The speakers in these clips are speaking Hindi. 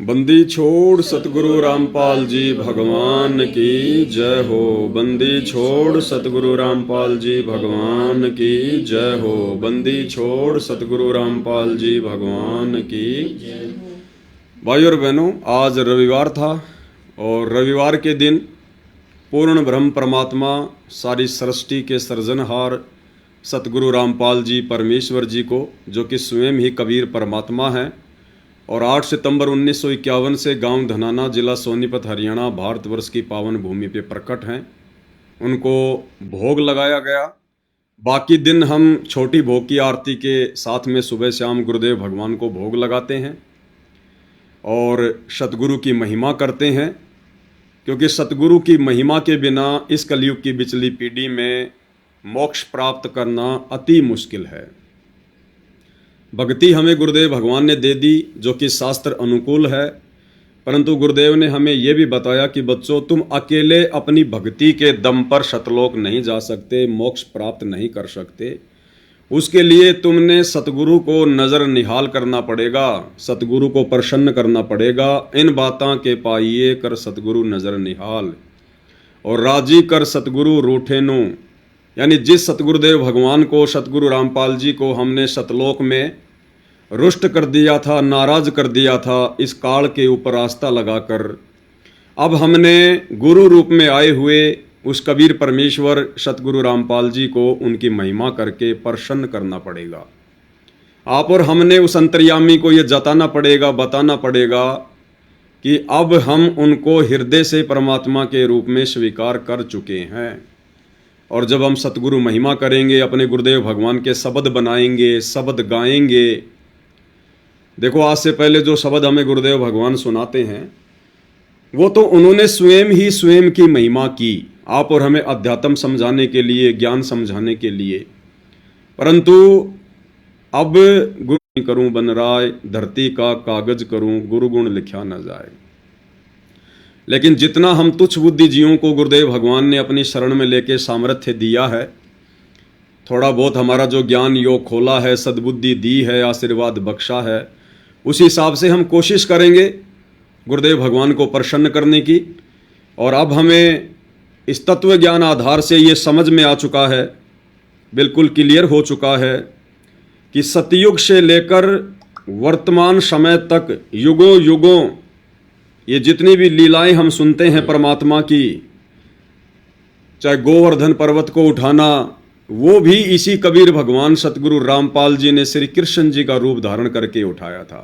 बंदी छोड़ सतगुरु रामपाल जी भगवान की जय हो। बंदी छोड़ सतगुरु रामपाल जी भगवान की जय हो। बंदी छोड़ सतगुरु रामपाल जी भगवान की जय हो। भाई और बहनों, आज रविवार था और रविवार के दिन पूर्ण ब्रह्म परमात्मा सारी सृष्टि के सृजनहार सतगुरु रामपाल जी परमेश्वर जी को, जो कि स्वयं ही कबीर परमात्मा हैं और 8 सितंबर 1951 से गांव धनाना, जिला सोनीपत, हरियाणा, भारतवर्ष की पावन भूमि पे प्रकट हैं, उनको भोग लगाया गया। बाकी दिन हम छोटी भोग की आरती के साथ में सुबह शाम गुरुदेव भगवान को भोग लगाते हैं और सतगुरु की महिमा करते हैं, क्योंकि सतगुरु की महिमा के बिना इस कलयुग की बिचली पीढ़ी में मोक्ष प्राप्त करना अति मुश्किल है। भक्ति हमें गुरुदेव भगवान ने दे दी, जो कि शास्त्र अनुकूल है, परंतु गुरुदेव ने हमें यह भी बताया कि बच्चों, तुम अकेले अपनी भक्ति के दम पर सतलोक नहीं जा सकते, मोक्ष प्राप्त नहीं कर सकते। उसके लिए तुमने सतगुरु को नज़र निहाल करना पड़ेगा, सतगुरु को प्रसन्न करना पड़ेगा। इन बातां के पाइए कर सतगुरु नज़र निहाल, और राजी कर सतगुरु रूठे नु। यानी जिस सतगुरुदेव भगवान को, सतगुरु रामपाल जी को हमने सतलोक में रुष्ट कर दिया था, नाराज कर दिया था, इस काल के ऊपर आस्था लगाकर अब हमने गुरु रूप में आए हुए उस कबीर परमेश्वर सतगुरु रामपाल जी को उनकी महिमा करके प्रसन्न करना पड़ेगा। आप और हमने उस अंतर्यामी को ये जताना पड़ेगा, बताना पड़ेगा कि अब हम उनको हृदय से परमात्मा के रूप में स्वीकार कर चुके हैं। और जब हम सतगुरु महिमा करेंगे, अपने गुरुदेव भगवान के शब्द बनाएंगे, शब्द गाएंगे। देखो, आज से पहले जो शब्द हमें गुरुदेव भगवान सुनाते हैं, वो तो उन्होंने स्वयं की महिमा की, आप और हमें अध्यात्म समझाने के लिए, ज्ञान समझाने के लिए। परंतु अब गुरु करूं बन राय, धरती का कागज करूं, गुरु गुण लिखा न जाए। लेकिन जितना हम तुच्छ बुद्धि जीवों को गुरुदेव भगवान ने अपनी शरण में लेके सामर्थ्य दिया है, थोड़ा बहुत हमारा जो ज्ञान योग खोला है, सद्बुद्धि दी है, आशीर्वाद बख्शा है, उसी हिसाब से हम कोशिश करेंगे गुरुदेव भगवान को प्रसन्न करने की। और अब हमें इस तत्व ज्ञान आधार से ये समझ में आ चुका है, बिल्कुल क्लियर हो चुका है कि सतयुग से लेकर वर्तमान समय तक युगों युगों ये जितनी भी लीलाएं हम सुनते हैं परमात्मा की, चाहे गोवर्धन पर्वत को उठाना, वो भी इसी कबीर भगवान सतगुरु रामपाल जी ने श्री कृष्ण जी का रूप धारण करके उठाया था।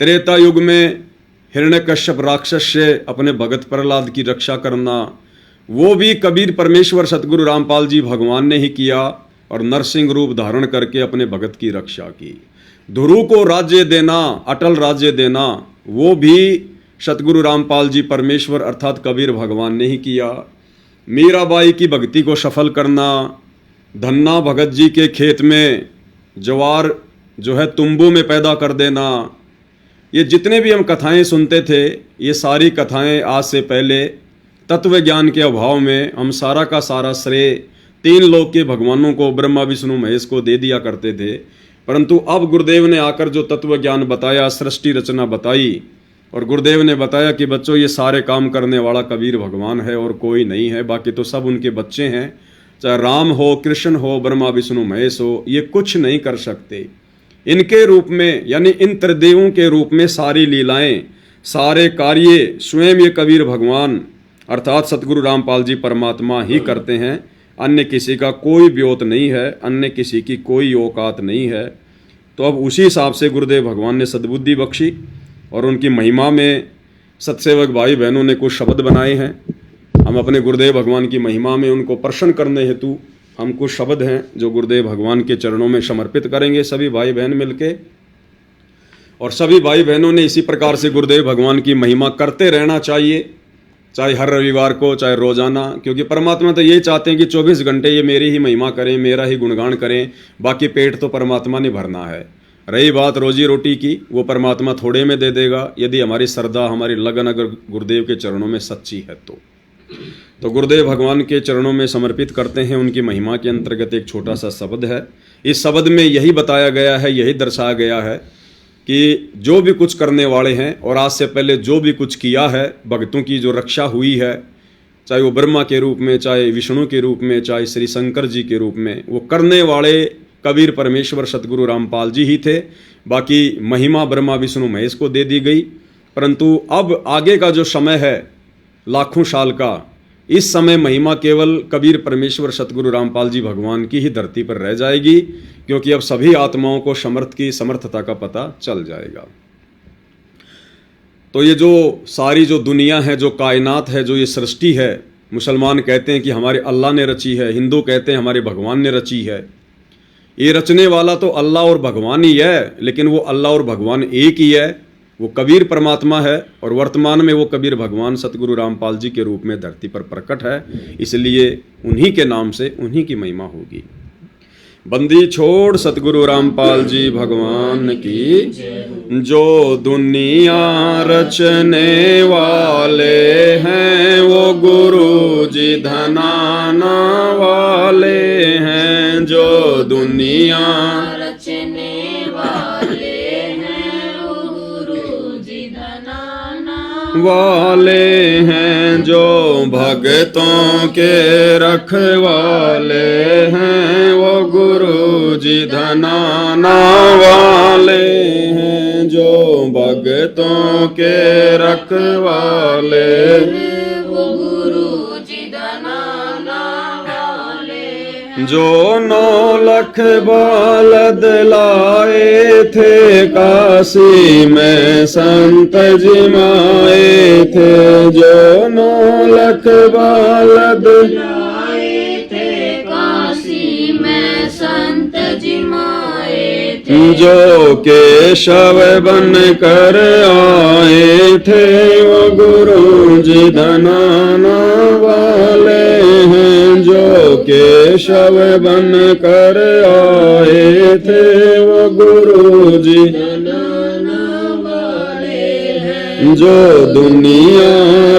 त्रेता युग में हिरण्यकश्यप राक्षस से अपने भगत प्रहलाद की रक्षा करना, वो भी कबीर परमेश्वर सतगुरु रामपाल जी भगवान ने ही किया और नरसिंह रूप धारण करके अपने भगत की रक्षा की। ध्रुव को राज्य देना, अटल राज्य देना, वो भी सतगुरु रामपाल जी परमेश्वर अर्थात कबीर भगवान ने ही किया। मीराबाई की भक्ति को सफल करना, धन्ना भगत जी के खेत में ज्वार जो है तुंबू में पैदा कर देना, ये जितने भी हम कथाएं सुनते थे, ये सारी कथाएं आज से पहले तत्व ज्ञान के अभाव में हम सारा का सारा श्रेय 3 लोक के भगवानों को, ब्रह्मा विष्णु महेश को दे दिया करते थे। परंतु अब गुरुदेव ने आकर जो तत्व ज्ञान बताया, सृष्टि रचना बताई, और गुरुदेव ने बताया कि बच्चों, ये सारे काम करने वाला कबीर भगवान है और कोई नहीं है, बाकी तो सब उनके बच्चे हैं। चाहे राम हो, कृष्ण हो, ब्रह्मा विष्णु महेश हो, ये कुछ नहीं कर सकते। इनके रूप में, यानी इन त्रिदेवों के रूप में सारी लीलाएं, सारे कार्य स्वयं ये कबीर भगवान अर्थात सतगुरु रामपाल जी परमात्मा ही करते हैं। अन्य किसी का कोई ब्योत नहीं है, अन्य किसी की कोई औकात नहीं है। तो अब उसी हिसाब से गुरुदेव भगवान ने सद्बुद्धि बख्शी और उनकी महिमा में सत्सेवक भाई बहनों ने कुछ शब्द बनाए हैं। हम अपने गुरुदेव भगवान की महिमा में उनको प्रसन्न करने हेतु हम कुछ शब्द हैं जो गुरुदेव भगवान के चरणों में समर्पित करेंगे सभी भाई बहन मिलके। और सभी भाई बहनों ने इसी प्रकार से गुरुदेव भगवान की महिमा करते रहना चाहिए, चाहे हर रविवार को, चाहे रोजाना, क्योंकि परमात्मा तो यही चाहते हैं कि 24 घंटे ये मेरी ही महिमा करें, मेरा ही गुणगान करें, बाकी पेट तो परमात्मा ने भरना है। रही बात रोजी रोटी की, वो परमात्मा थोड़े में दे देगा, यदि हमारी श्रद्धा, हमारी लगन अगर गुरुदेव के चरणों में सच्ची है तो गुरुदेव भगवान के चरणों में समर्पित करते हैं। उनकी महिमा के अंतर्गत एक छोटा सा शब्द है। इस शब्द में यही बताया गया है, यही दर्शाया गया है कि जो भी कुछ करने वाले हैं और आज से पहले जो भी कुछ किया है, भक्तों की जो रक्षा हुई है, चाहे वो ब्रह्मा के रूप में, चाहे विष्णु के रूप में, चाहे श्री शंकर जी के रूप में, वो करने वाले कबीर परमेश्वर सतगुरु रामपाल जी ही थे। बाकी महिमा ब्रह्मा विष्णु महेश को दे दी गई। परंतु अब आगे का जो समय है लाखों साल का, इस समय महिमा केवल कबीर परमेश्वर सतगुरु रामपाल जी भगवान की ही धरती पर रह जाएगी, क्योंकि अब सभी आत्माओं को समर्थ की समर्थता का पता चल जाएगा। तो ये जो सारी जो दुनिया है, जो कायनात है, जो ये सृष्टि है, मुसलमान कहते हैं कि हमारे अल्लाह ने रची है, हिंदू कहते हैं हमारे भगवान ने रची है। ये रचने वाला तो अल्लाह और भगवान ही है, लेकिन वो अल्लाह और भगवान एक ही है, वो कबीर परमात्मा है। और वर्तमान में वो कबीर भगवान सतगुरु रामपाल जी के रूप में धरती पर प्रकट है, इसलिए उन्हीं के नाम से उन्हीं की महिमा होगी। बंदी छोड़ सतगुरु रामपाल जी भगवान की। जो दुनिया रचने वाले हैं वो गुरु जी धनाना वाले हैं। जो दुनिया रचने वाले हैं वो गुरु जी धनाना वाले हैं। जो भक्तों के रखवाले हैं वो गुरु जी धनाना वाले हैं। जो भक्तों के रखवाले वो गुरु जी धनाना वाले हैं। जो 9 लाख बालद लाए थे काशी में संत जिमाए थे। जो 9 लाख बालद लाए थे काशी में संत जिमाए थे। जो केशव बन कर आए थे वो गुरु जी धनाना वाले हैं। जो केशव बन कर आए थे वो गुरु जी धनाना वाले हैं। जो दुनिया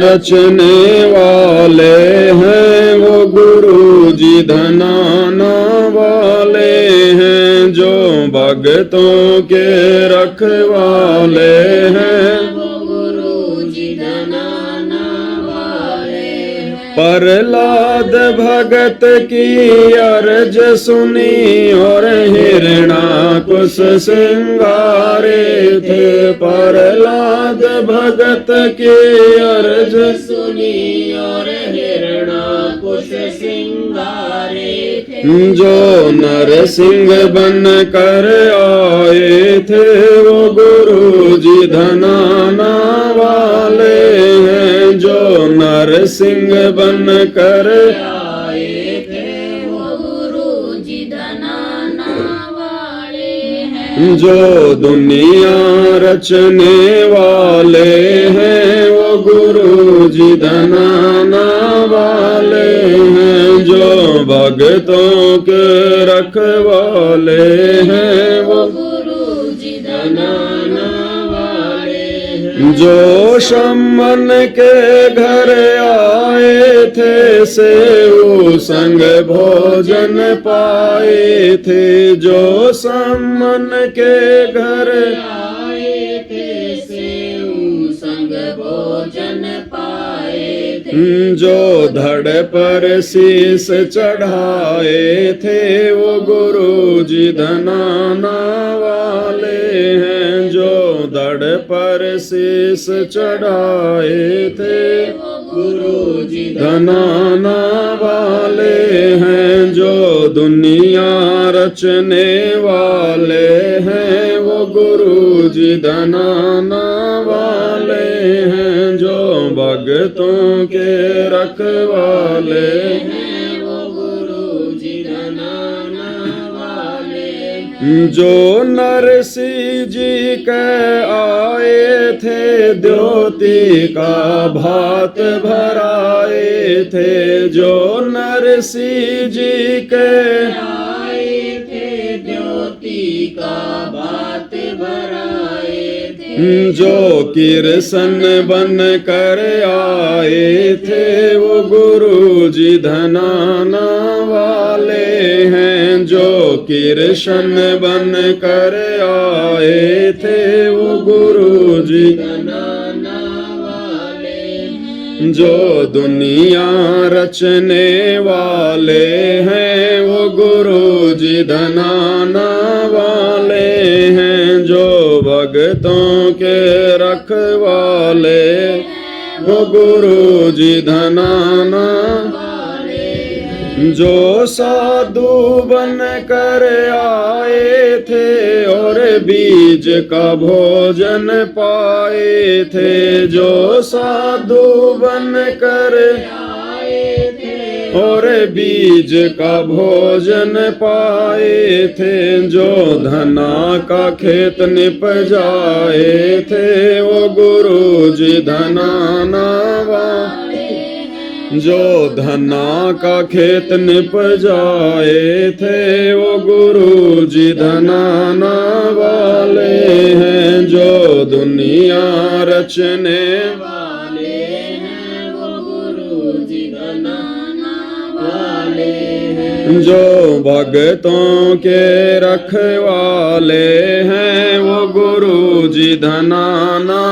रचने वाले हैं वो गुरु जी धनाना वाले हैं। जो भक्तों के रखवाले हैं वो गुरु जी धनाना वाले हैं। प्रहलाद भगत की अर्ज सुनी और हिरणाकुश सिंगारे थे। प्रहलाद भगत की अर्ज सुनी और हिरणाकुश सिंगारे थे। जो नरसिंह बन कर आए थे वो गुरु जी धनाना वाले हैं। जो नरसिंह बन कर आए थे वो गुरु जी धनाना वाले हैं। जो दुनिया रचने वाले हैं वो गुरु जी धनाना वाले हैं। जो भक्तों के रखवाले हैं वो गुरु जी धनाना वाले हैं। जो शमन के घर आए थे सेऊ संग भोजन पाए थे। जो शमन के घर आए थे सेऊ संग भोजन पाए थे। जो धड़ पर शीस चढ़ाए थे वो गुरु जी धनाना वाले हैं। जो धड़ पर शीस चढ़ाए थे गुरु जी धनाना वाले हैं। जो दुनिया रचने वाले हैं वो गुरु जी धनाना वाले हैं। जो भक्तों के रखवाले हैं वो गुरु जी धनाना वाले हैं। जो नरसिंह जी के आए थे द्योति का भात भराए थे। जो नरसिंह जी के आए थे द्योति का भात भराए थे। जो कृष्ण बन कर आए थे वो गुरु जी धनाना वाले हैं। जो कृष्ण बन कर आए थे वो गुरु जी धनाना वाले हैं। जो दुनिया रचने वाले हैं वो गुरु जी धनाना वाले हैं। जो भक्तों के रखवाले वो गुरु जी धनाना वाले हैं। जो साधु बन कर आए थे और बीज का भोजन पाए थे। जो साधु बन कर आए थे और बीज का भोजन पाए थे। जो धना का खेत निप जाए थे वो गुरु जी धनाना वाले। जो धना का खेत निप जाए थे वो गुरु जी धनाना वाले हैं। जो दुनिया रचने वाले हैं वो गुरु जी धनाना वाले हैं। जो भक्तों के रखवाले हैं वो गुरु जी धनाना।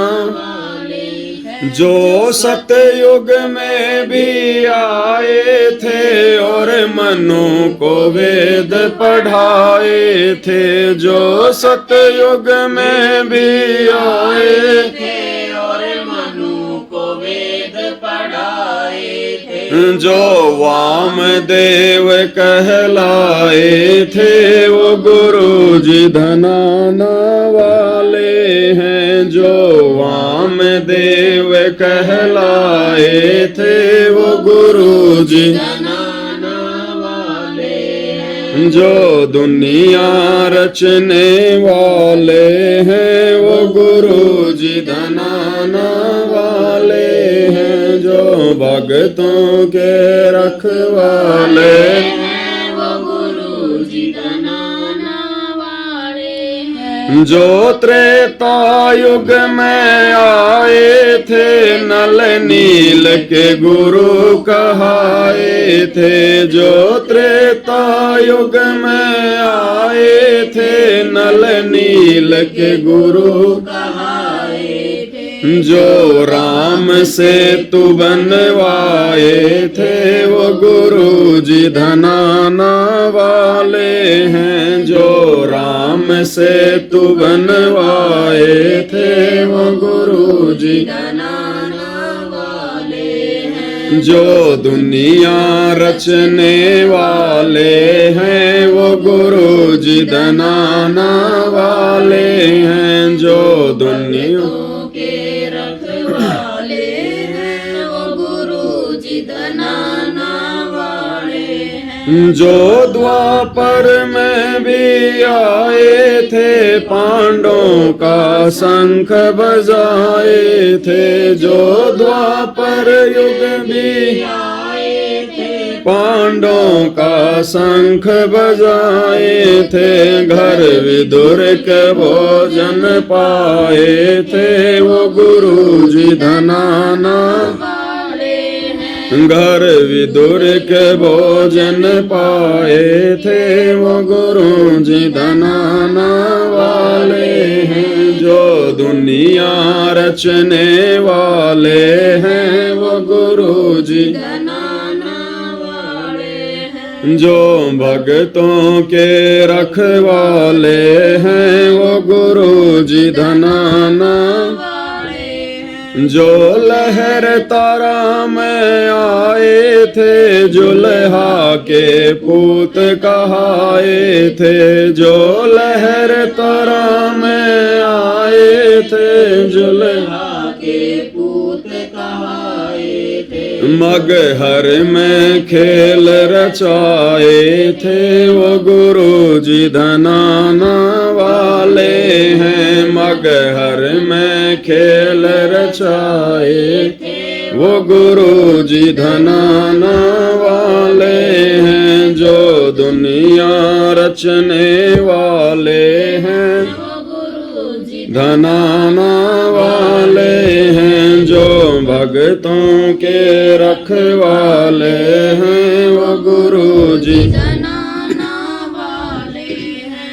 जो सतयुग में भी आए थे और मनु को वेद पढ़ाए थे। जो सतयुग में भी आए थे और मनु को वेद पढ़ाए थे। जो वामदेव कहलाए थे वो गुरु जी धनाना वाले हैं। जो वामदेव कहलाए थे वो गुरु जी धनाना वाले हैं। जो दुनिया रचने वाले हैं वो गुरु जी धनाना वाले हैं। जो भक्तों के रखवाले हैं वो गुरु जी धनाना वाले हैं। जो त्रेता युग में आए थे नल नील के गुरु कहाए थे। जो त्रेता युग में आए थे नल नील के गुरु कहाए थे। जो राम से तू बनवाए थे वो गुरु जी धनाना वाले हैं। जो राम से तू बनवाए थे वो गुरु जी धनाना वाले हैं। जो दुनिया रचने वाले हैं वो गुरु जी धनाना वाले हैं। जो दुनिया के रखवाले हैं वो गुरु जी धनाना वाले हैं। जो द्वापर में भी आए थे पांडवों का शंख बजाए थे। जो द्वापर युग भी आए थे पांडवों का शंख बजाए थे। घर विदुर के भोजन पाए थे वो गुरु जी धनाना वाले हैं। घर विदुर के भोजन पाए थे वो गुरु जी धनाना वाले हैं। जो दुनिया रचने वाले हैं वो गुरु जी धनाना वाले हैं। जो भक्तों के रखवाले हैं वो गुरु जी धनाना वाले हैं। जो लहर तारा में आए थे जुल्हा के पूत कहाए थे। जो लहर तारा में आए थे जुल्हा के पूत कहाए थे। मगहर में खेल रचाए थे वो गुरु जी धनाना वाले हैं। मगहर में खेल रचाए वो गुरु जी धनाना वाले हैं। जो दुनिया रचने वाले हैं वो गुरु जी धनाना वाले हैं। जो भगतों के रखवाले हैं वो गुरु जी। जनाना वाले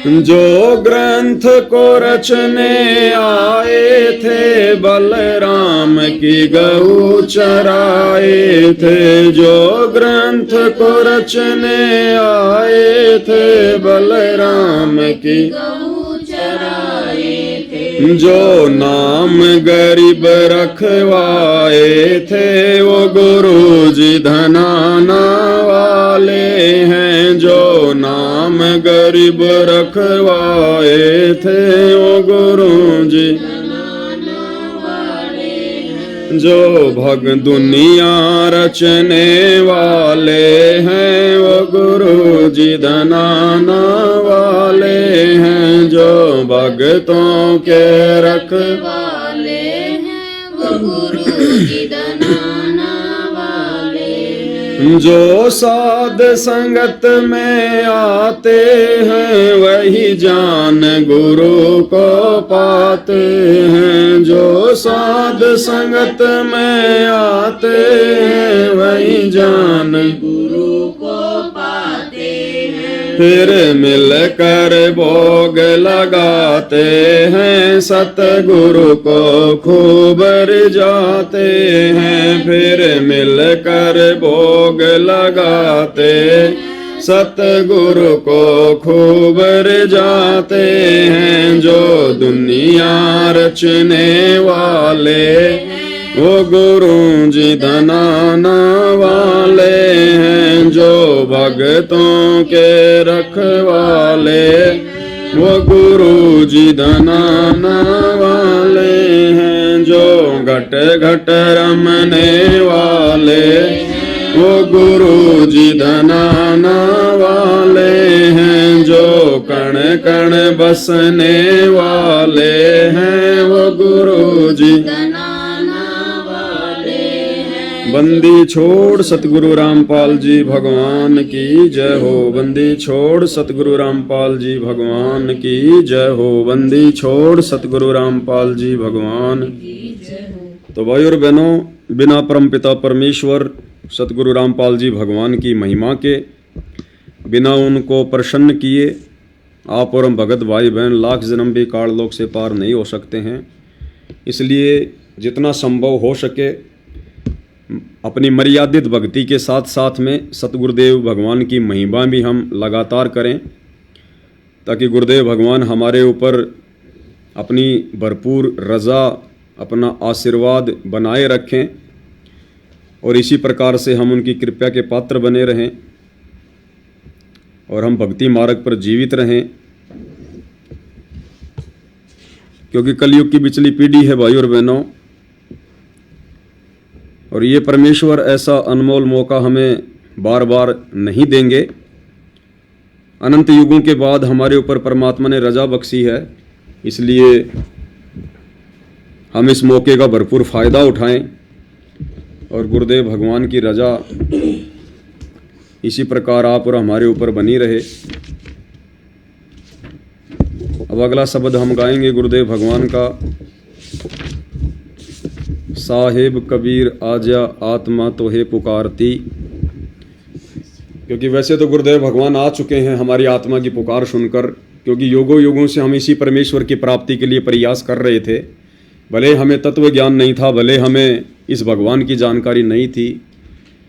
हैं जो ग्रंथ को रचने आए थे बलराम की गऊ चराए थे। जो ग्रंथ को रचने आए थे बलराम की गऊ चराए थे। जो नाम गरीब रखवाए थे वो गुरु जी धनाना वाले हैं। जो नाम गरीब रखवाए थे वो गुरु जी। जनाना वाले हैं जो भग दुनिया रचने वाले हैं वो गुरु जी धनाना वाले हैं। जो भगतों के रख वाले हैं वो गुरु जी। जनाना वाले हैं जो साध संगत में आते हैं वही जान गुरु को पाते हैं। जो साध संगत में आते हैं वही जान गुरु को पाते हैं। फिर मिलकर भोग लगाते हैं सतगुरु को खूब रिझाते हैं। फिर मिलकर भोग लगाते सतगुरु को खूब रिझाते हैं। जो दुनिया रचने वाले वो गुरु जी धनाना वाले हैं। जो भगतों के रखवाले वो गुरु जी धनाना वाले हैं। जो घट घट रमने वाले वो गुरु जी धनाना वाले हैं। जो कण कण बसने वाले हैं वो गुरु जी। जनाना वाले हैं बंदी छोड़ सतगुरु रामपाल जी भगवान की जय हो। बंदी छोड़ सतगुरु रामपाल जी भगवान की जय हो। बंदी छोड़ सतगुरु रामपाल जी भगवान। तो भाई और बहनों, बिना परमपिता परमेश्वर सतगुरु रामपाल जी भगवान की महिमा के, बिना उनको प्रसन्न किए आप और हम भगत भाई बहन लाख जन्म भी काल लोक से पार नहीं हो सकते हैं। इसलिए जितना संभव हो सके अपनी मर्यादित भक्ति के साथ साथ में सतगुरुदेव भगवान की महिमा भी हम लगातार करें, ताकि गुरुदेव भगवान हमारे ऊपर अपनी भरपूर रज़ा, अपना आशीर्वाद बनाए रखें और इसी प्रकार से हम उनकी कृपा के पात्र बने रहें और हम भक्ति मार्ग पर जीवित रहें। क्योंकि कलयुग की बिचली पीढ़ी है भाई और बहनों, और ये परमेश्वर ऐसा अनमोल मौका हमें बार बार नहीं देंगे। अनंत युगों के बाद हमारे ऊपर परमात्मा ने रजा बख्शी है, इसलिए हम इस मौके का भरपूर फ़ायदा उठाएं और गुरुदेव भगवान की रजा इसी प्रकार आप और हमारे ऊपर बनी रहे। अब अगला शब्द हम गाएंगे गुरुदेव भगवान का, साहेब कबीर आजा आत्मा तो है पुकारती। क्योंकि वैसे तो गुरुदेव भगवान आ चुके हैं हमारी आत्मा की पुकार सुनकर, क्योंकि योगों योगों से हम इसी परमेश्वर की प्राप्ति के लिए प्रयास कर रहे थे। भले हमें तत्व ज्ञान नहीं था, भले हमें इस भगवान की जानकारी नहीं थी,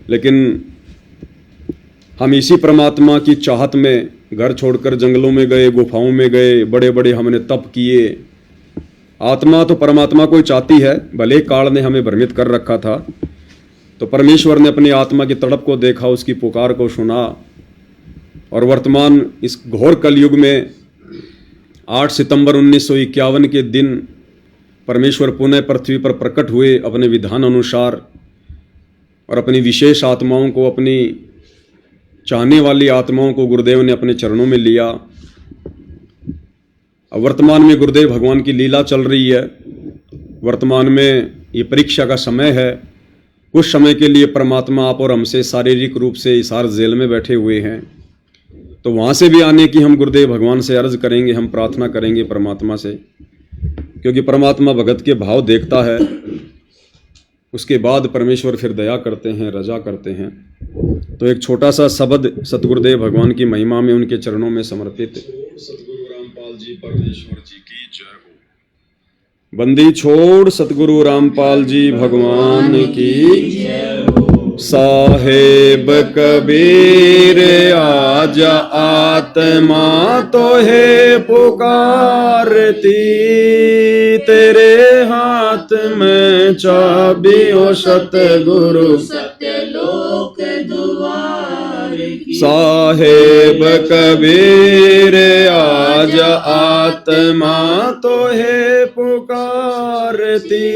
लेकिन हम इसी परमात्मा की चाहत में घर छोड़कर जंगलों में गए, गुफाओं में गए, बड़े बड़े हमने तप किए। आत्मा तो परमात्मा को चाहती है, भले काल ने हमें भ्रमित कर रखा था। तो परमेश्वर ने अपनी आत्मा की तड़प को देखा, उसकी पुकार को सुना, और वर्तमान इस घोर कलयुग में 8 सितंबर 1951 के दिन परमेश्वर पुनः पृथ्वी पर प्रकट हुए अपने विधान अनुसार, और अपनी विशेष आत्माओं को, अपनी चाहने वाली आत्माओं को गुरुदेव ने अपने चरणों में लिया। अब वर्तमान में गुरुदेव भगवान की लीला चल रही है। वर्तमान में ये परीक्षा का समय है। कुछ समय के लिए परमात्मा आप और हमसे शारीरिक रूप से हिसार जेल में बैठे हुए हैं, तो वहाँ से भी आने की हम गुरुदेव भगवान से अर्ज करेंगे, हम प्रार्थना करेंगे परमात्मा से, क्योंकि परमात्मा भगत के भाव देखता है। उसके बाद परमेश्वर फिर दया करते हैं, रजा करते हैं। तो एक छोटा सा शब्द सतगुरुदेव भगवान की महिमा में उनके चरणों में समर्पित। सतगुरु रामपाल जी परमेश्वर जी की जय हो। बंदी छोड़ सतगुरु रामपाल जी भगवान की जय हो। साहेब कबीर आज आत्मा तो है पुकारती, तेरे हाथ में चाबी ओ सतगुरु सत्यलोक द्वार की। साहेब कबीर आज आत्मा तो है पुकारती,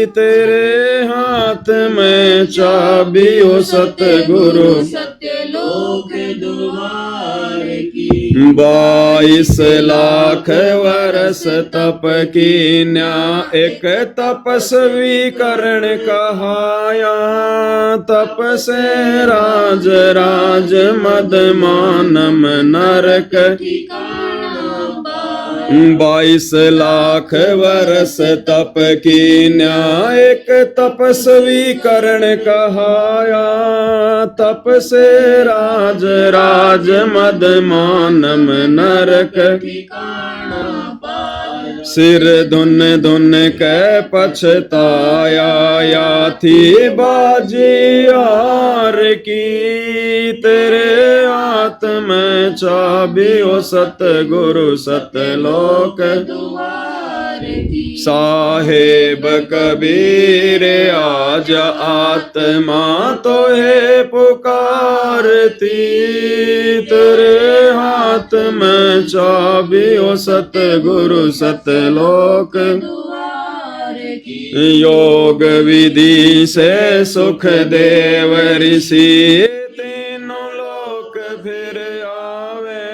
तेरे हाथ में चाबी ओ सतगुरु सत्यलोक द्वार की। 22 लाख वर्ष तप की न्या एक तपस्वी करण कहाया, तप से राज राज मद मानम नरक ठिकाना पाया। 22 लाख वर्ष तप की न्याय एक तपस्वी करण कहाया, तप से राज राज मद मानम नरक ठिकाना पाया। सिर धुन धुन के पछताया, या थी बाजी यार की, तेरे हाथ में चाबी ओ सतगुरु सतलोक द्वार की। साहेब कबीर आज आत्मा तो है पुकारती, तेरे हाथ में चाबी ओ सतगुरु सतलोक द्वार की। योग विधि से सुख देव ऋषि तीनों लोक फिर आवे,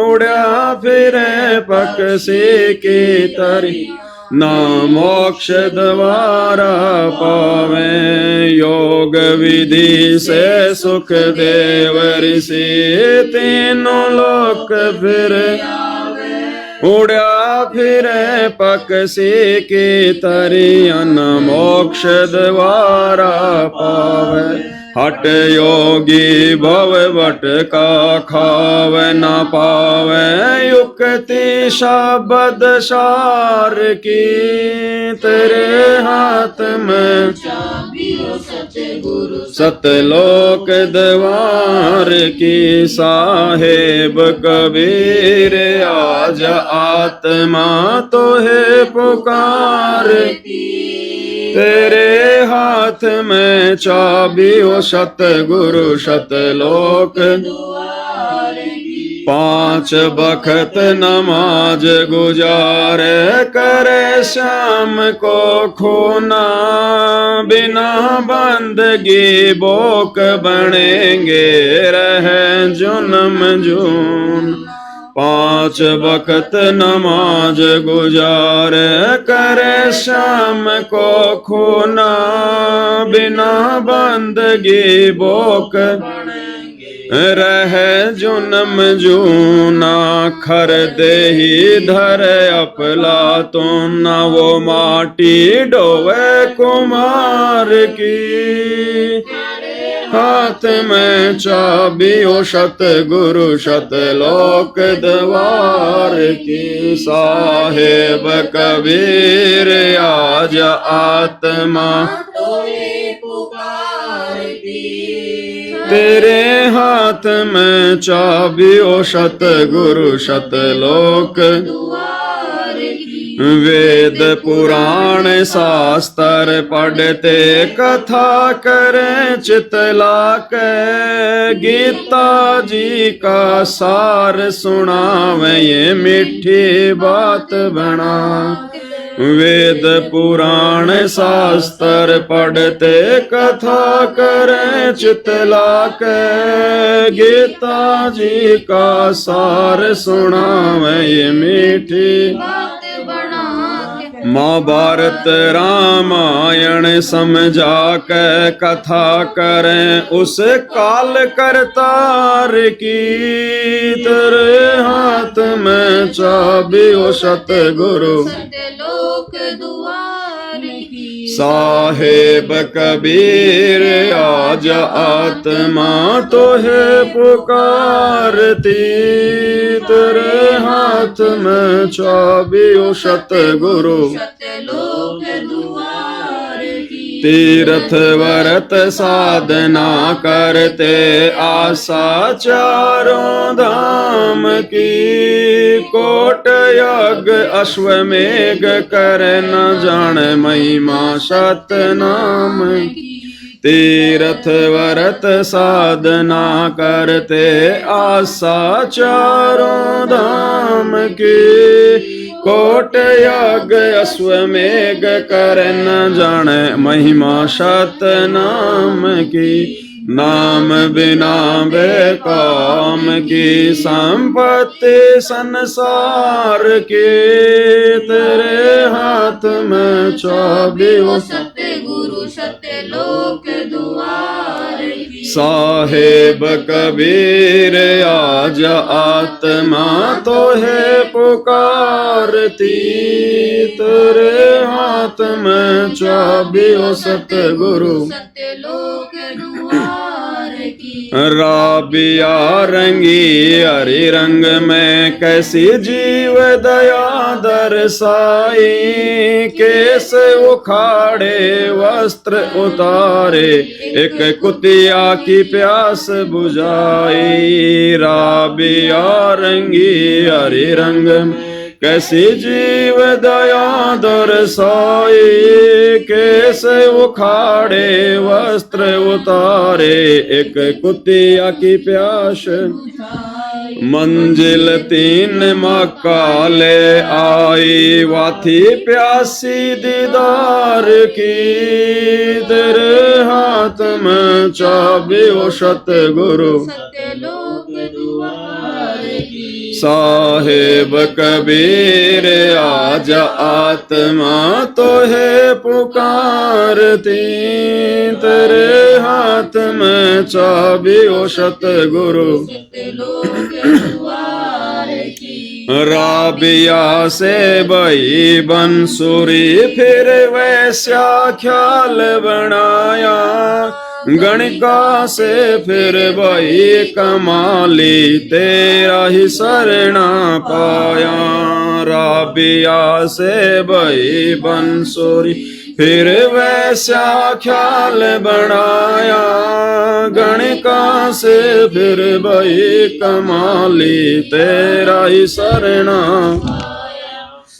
उड़ा फिरे पक्षी की तरी ना मोक्ष द्वारा पावे। योग विधि से सुख देव ऋषि तीनों लोक फिर उड़ा फिरे पक्षी की तरिया न मोक्ष द्वारा पावे। हट योगी भव बट का खावे न पावे, युक्ति शब्द सार की, तेरे हाथ में चाबी ओ सतगुरु सतलोक द्वार की। साहेब कबीर आज आत्मा तो है पुकारती, तेरे हाथ में चाबी ओ सतगुरु सतलोक द्वार की। 5 बखत नमाज गुजारे करे शाम को खूना, बिना बंदगी बोक बनेंगे रहे जुनम जून। 5 बखत नमाज गुजार करे शाम को खूना, बिना बंदगी बोक रहे जुनम जूना। खर देही धर अपला तो न वो माटी डोवे कुमार की, हाथ में चाबी ओ सतगुरु सतलोक द्वार की। साहेब कबीर आज आत्मा तोए पुकारती, तेरे हाथ में चाबी ओ सतगुरु सतलोक द्वार की। वेद पुराण शास्त्र पढ़ते कथा करें चितला के, गीता जी का सार सुनावे ये मीठी बात बना। वेद पुराण शास्त्र पढ़ते कथा करें चितला के, गीता जी का सार सुनावे ये मीठी बात बना के। महाभारत रामायण समझा के कथा करें उस काल करतार की, तेरे हाथ में चाबी ओ सतगुरु सत्यलोक द्वार की। साहेब कबीर आज आत्मा तो है पुकारती, तेरे हाथ में चाबी ओ सतगुरु सत्यलोक द्वार की। तीर्थ व्रत साधना करते आशा चारों धाम की, कोट यज्ञ अश्वमेघ कर न जाने महिमा सतनाम की। तीर्थ व्रत साधना करते आशा चारों धाम की, कोट यज्ञ अश्वमेघ कर न जाने महिमा सतनाम की। नाम बिना बेकाम की संपत्ति संसार की, तेरे हाथ में चाबी ओ सतगुरु सत्यलोक द्वार की। साहेब कबीर आज आत्मा तो है पुकारती, तेरे हाथ में चाबी ओ सतगुरु सत्यलोक द्वार की। राबिया रंगी हरि रंग में कैसी जीव दया दर्शाई, केस उखाड़े वस्त्र उतारे एक कुतिया की प्यास बुझाई। राबिया रंगी हरि रंग में कैसी जीव दया दर्शाई, कैसे उखाड़े वस्त्र उतारे एक कुतिया की प्यास। मंजिल 3 मक्का ले आई वाथी प्यासी दीदार की, तेरे हाथ में चाबी ओ सतगुरु सत्यलोक द्वार की। साहेब कबीर आज आत्मा तो है पुकारती, तेरे हाथ में चाबी ओ सतगुरु सत्यलोक द्वार की। राबिया से बई बंसुरी फिर वैश्या ख्याल बनाया, गणिका से फिर बई कमाली तेरा ही शरणा पाया। राबिया से बई बंसुरी फिर वैसा ख्याल बनाया, गणिका से फिर बई कमाली तेरा ही शरणा।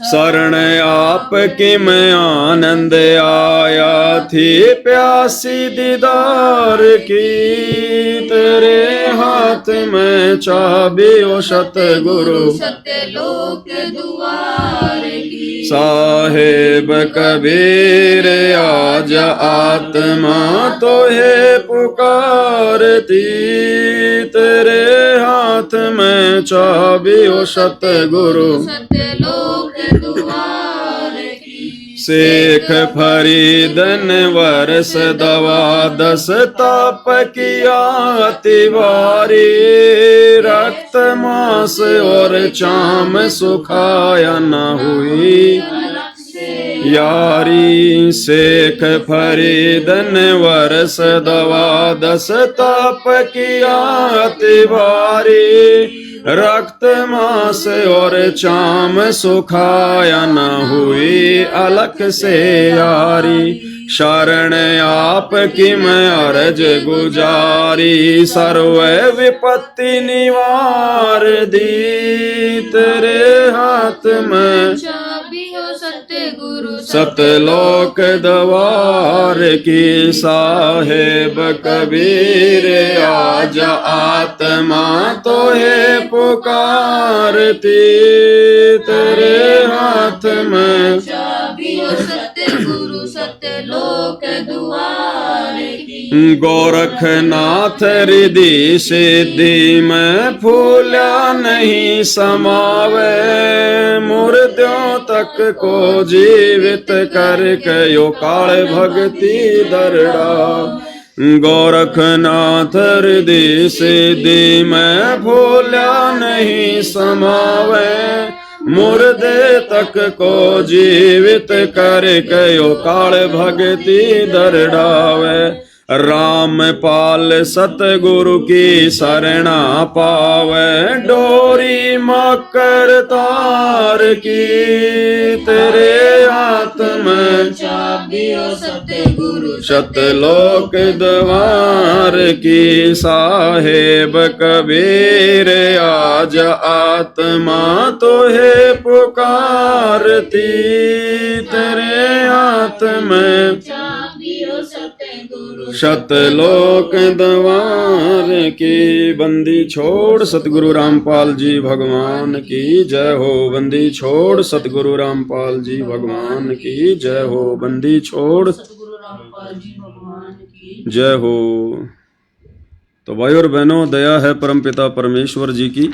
शरण आपकी में आनंद आया थी प्यासी दीदार की, तेरे हाथ में चाबी ओ सतगुरु सत्यलोक द्वार की। साहेब कबीर आज आत्मा तो है पुकारती, तेरे हाथ में चाबी ओ सतगुरु सत्यलोक द्वार की। शेख फरीदन वर्ष दवा 10 ताप किया तिवारी, रक्त मांस और चाम सुखाया न हुई यारी। शेख फरीदन वर्ष दवा 10 ताप किया तिवारी, रक्त मांस और चाम सुखाया न हुई अलख से यारी। शरण आपकी मैं अर्ज गुजारी, सर्व विपत्ति निवार दी, तेरे हाथ में चाबी हो सतगुरु सतलोक द्वार की। साहेब कबीर आज आत्मा तो है पुकारती, तेरे हाथ में चाबी हो सतगुरु सत्यलोक द्वार की। गोरखनाथ रिधि सिद्धि में फूला नहीं समावे, मुर्दों तक को जीवित करके यो काल भक्ति दरड़ा। गोरखनाथ रिधि सिद्धि में फूला नहीं समावे, मुर्दे तक को जीवित कर कयो काल भगति दर डावे राम पाल सतगुरु की शरणा पावे डोरी मकर तार की तेरे हाथ में चाबियो सतगुरु सतलोक द्वार की साहेब कबीर आज आत्मा तो है पुकारती तेरे हाथ में चाबियो सतगुरु सतलोक द्वार की बंदी छोड़ सतगुरु रामपाल जी भगवान की जय हो बंदी छोड़ सतगुरु रामपाल जी भगवान की जय हो बंदी छोड़ सतगुरु रामपाल जी भगवान की जय हो। तो भाई और बहनों दया है परमपिता परमेश्वर जी की।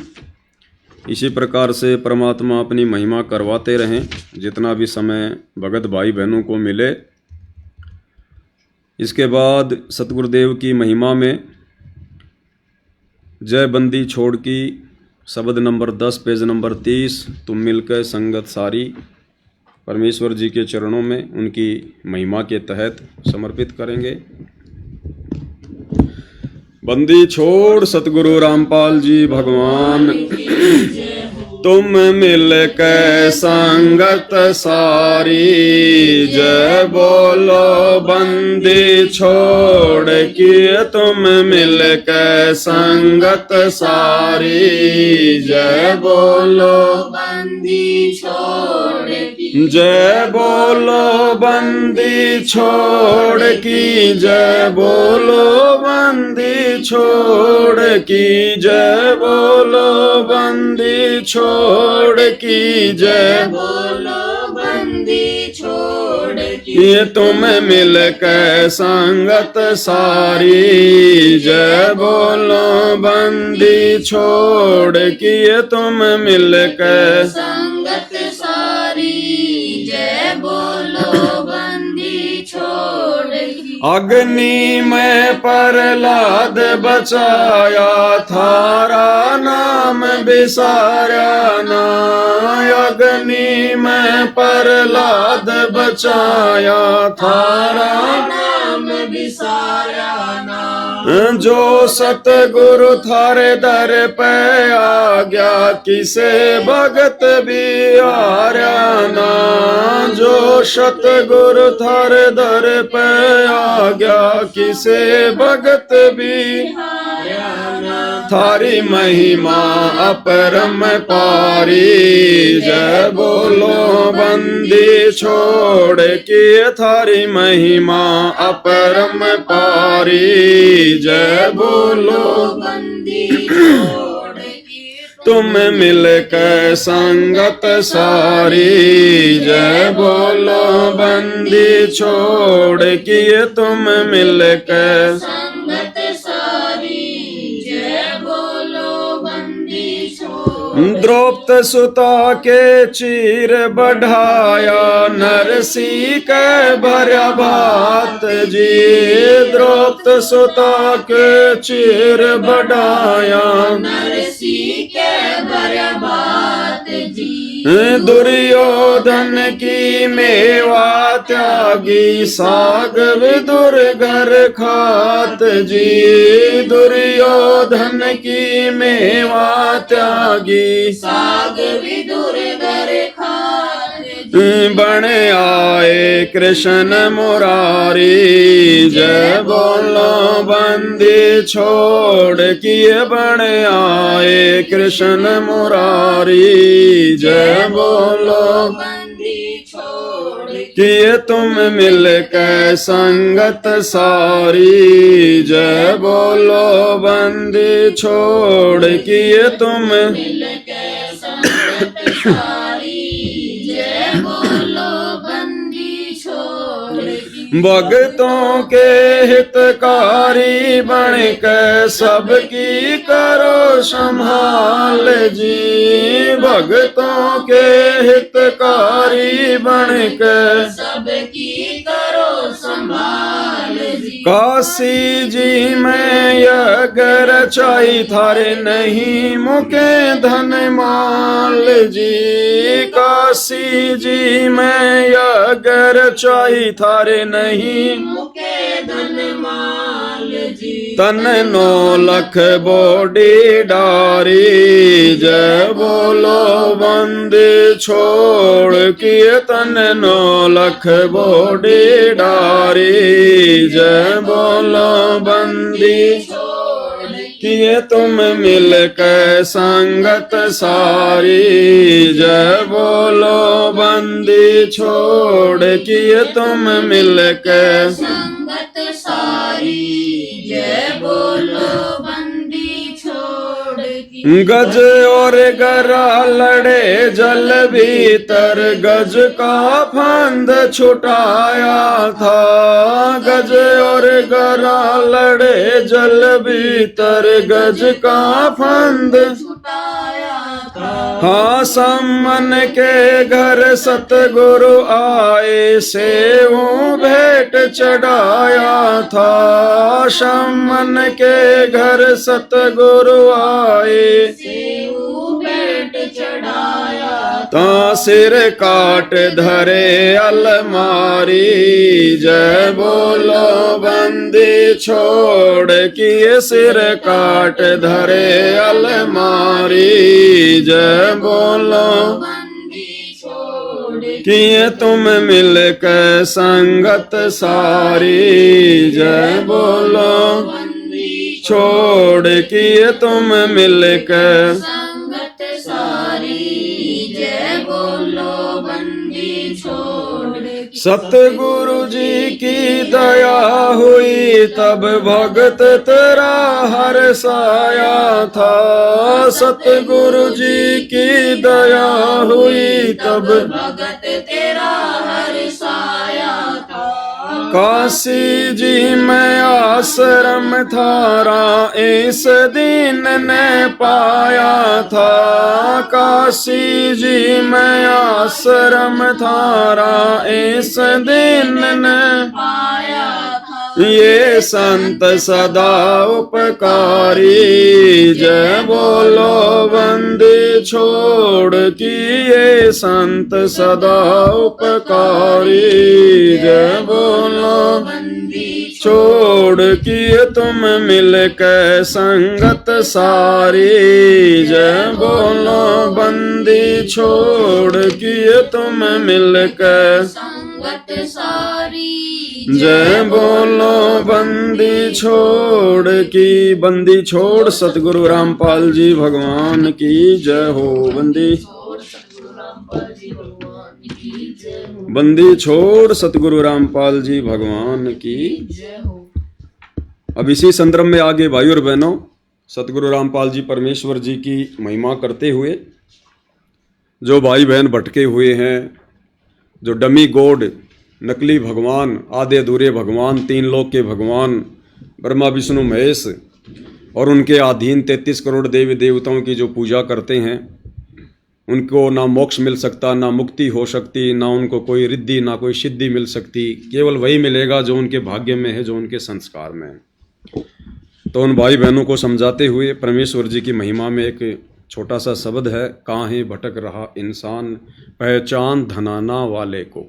इसी प्रकार से परमात्मा अपनी महिमा करवाते रहें जितना भी समय भगत भाई बहनों को मिले। इसके बाद सतगुरुदेव की महिमा में जय बंदी छोड़ की शब्द नंबर 10 पेज नंबर 30 तुम मिलकर संगत सारी परमेश्वर जी के चरणों में उनकी महिमा के तहत समर्पित करेंगे। बंदी छोड़ सतगुरु रामपाल जी भगवान तुम मिल के संगत सारी जय बोलो बंदी छोड़ की तुम मिल के संगत सारी जय बोलो बंदी छोड़ की जय बोलो बंदी छोड़ की जय बोलो बंदी छोड़ की जय बोलो बंदी छोड़ की जय बोलो बंदी छोड़ की ये तुम मिल के संगत सारी जय बोलो बंदी छोड़ की ये तुम मिल के संगत सारी जय बोलो बंदी छोड़ की अग्नि में प्रहलाद बचाया थारा नाम बिसारा ना अग्नि में प्रहलाद बचाया थारा नाम बिसारा ना जो सतगुरु थारे दर पे आ गया किसे भगत भी हारा ना जो सतगुरु थारे दर पे आ गया किसे भगत भी थारी महिमा अपरम पारी जय बोलो बंदी छोड़ की थारी महिमा अपरम पारी जय बोलो बंदी छोड़ की तुम मिल के संगत सारी जय बोलो बंदी छोड़ की तुम मिल के संगत सारी जय बोलो बंदी छोड़ द्रौपद सुता के चीर बढ़ाया नरसी के भर्या भात जी द्रौपद सुता के चीर बढ़ाया नरसी के बर्बाद जी दुर्योधन की मेवा त्यागी साग विदुर घर खात जी दुर्योधन की मेवा त्यागी साग विदुर घर खात बन आए कृष्ण मुरारी जय बोलो बंदी छोड़ किए बन आए कृष्ण मुरारी जय बोलो बंदी छोड़ किए तुम मिल के संगत सारी जय बोलो बंदी छोड़ किए तुम मिल के संगत सारी जय बोलो बंदी छोड़ भक्तों के हितकारी बन के सबकी करो संभाल जी भक्तों के हितकारी बन के सबकी करो संभाल जी काशी जी में यज्ञ रचाई थारे नहीं मुके धन माल जी। काशी जी में यज्ञ रचाई थारे नहीं मुके धन माल जी। तन 9 लख बोडी डारी जय बोलो बंदी छोड़ किए तन 9 लख बोडी डारी जय बोलो बंदी छोड़ किए तुम मिल के संगत सारी जय बोलो बंदी छोड़ किए तुम मिल के संगत सारी जय बोलो बंदी छोड़ की। गज और गरा लड़े जल भीतर गज का फंद छुटाया था। गज और गरा लड़े जल भीतर गज का फंद छुटाया था। हाँ सम्मन के घर सतगुरु आए सेऊ भेंट चढ़ाया था। सम्मन के घर सतगुरु आए सेऊ भेंट चढ़ाया ता सिर काट धरे अलमारी जय बोलो बंदी छोड़ किए सिर काट धरे अलमारी जय बोलो बंदी छोड़ किए तुम मिल के संगत सारी जय बोलो बंदी छोड़ किए तुम मिल के संगत सारी जय बोलो बंदी छोड़ की। सतगुरु जी की दया हुई तब भगत तेरा हर्षाया था। सतगुरु जी की दया हुई तब भगत तेरा हर्षाया था। काशी जी में आश्रम थारा इस दिन ने पाया था। काशी जी में आश्रम थारा इस दिन ने पाया था। ये संत सदा उपकारी जय बोलो बंदी छोड़ की। ये संत सदा उपकारी जय बोलो बंदी छोड़ किए तुम मिल के संगत सारी जय बोलो बंदी छोड़ किए तुम मिल के संगत सारी जय बोलो बंदी छोड़ की। बंदी छोड़ सतगुरु रामपाल जी भगवान की जय हो। बंदी छोड़ सतगुरु रामपाल जी भगवान की जय हो। बंदी छोड़ सतगुरु रामपाल जी भगवान की। जय हो। अब इसी संदर्भ में आगे भाई और बहनों सतगुरु रामपाल जी परमेश्वर जी की महिमा करते हुए जो भाई बहन भटके हुए हैं, जो डमी गॉड नकली भगवान आधे अधूरे भगवान 3 लोक के भगवान ब्रह्मा विष्णु महेश और उनके अधीन 33 करोड़ देवी देवताओं की जो पूजा करते हैं, उनको ना मोक्ष मिल सकता, ना मुक्ति हो सकती, ना उनको कोई रिद्धि ना कोई सिद्धि मिल सकती। केवल वही मिलेगा जो उनके भाग्य में है, जो उनके संस्कार में है। तो उन भाई बहनों को समझाते हुए परमेश्वर जी की महिमा में एक छोटा सा शब्द है, काहे भटक रहा इंसान पहचान धनाना वाले को।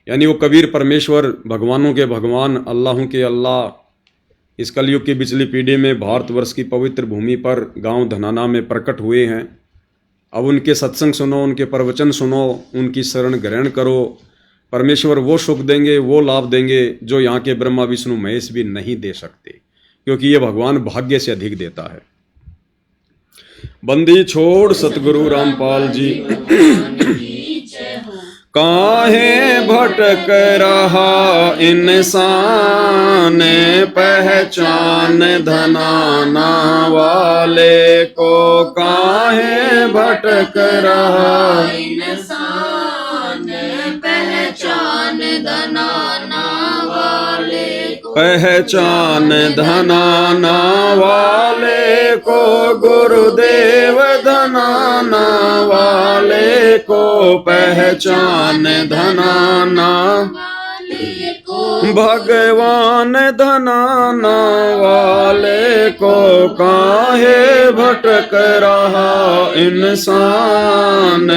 यानी वो कबीर परमेश्वर भगवानों के भगवान अल्लाहों के अल्लाह इस कलयुग की पिछली पीढ़ी में भारतवर्ष की पवित्र भूमि पर गांव धनाना में प्रकट हुए हैं। अब उनके सत्संग सुनो, उनके प्रवचन सुनो, उनकी शरण ग्रहण करो। परमेश्वर वो सुख देंगे, वो लाभ देंगे जो यहाँ के ब्रह्मा विष्णु महेश भी नहीं दे सकते, क्योंकि ये भगवान भाग्य से अधिक देता है। बंदी छोड़ सतगुरु रामपाल जी काहे भटक रहा इंसान पहचान धनाना वाले को। काहे भटक रहा इंसान पहचान धनाना वाले को। पहचान धनाना वाले को गुरुदेव धनाना वाले को। पहचान धनाना को भगवान धनाना वाले को काहे भटक रहा इंसान,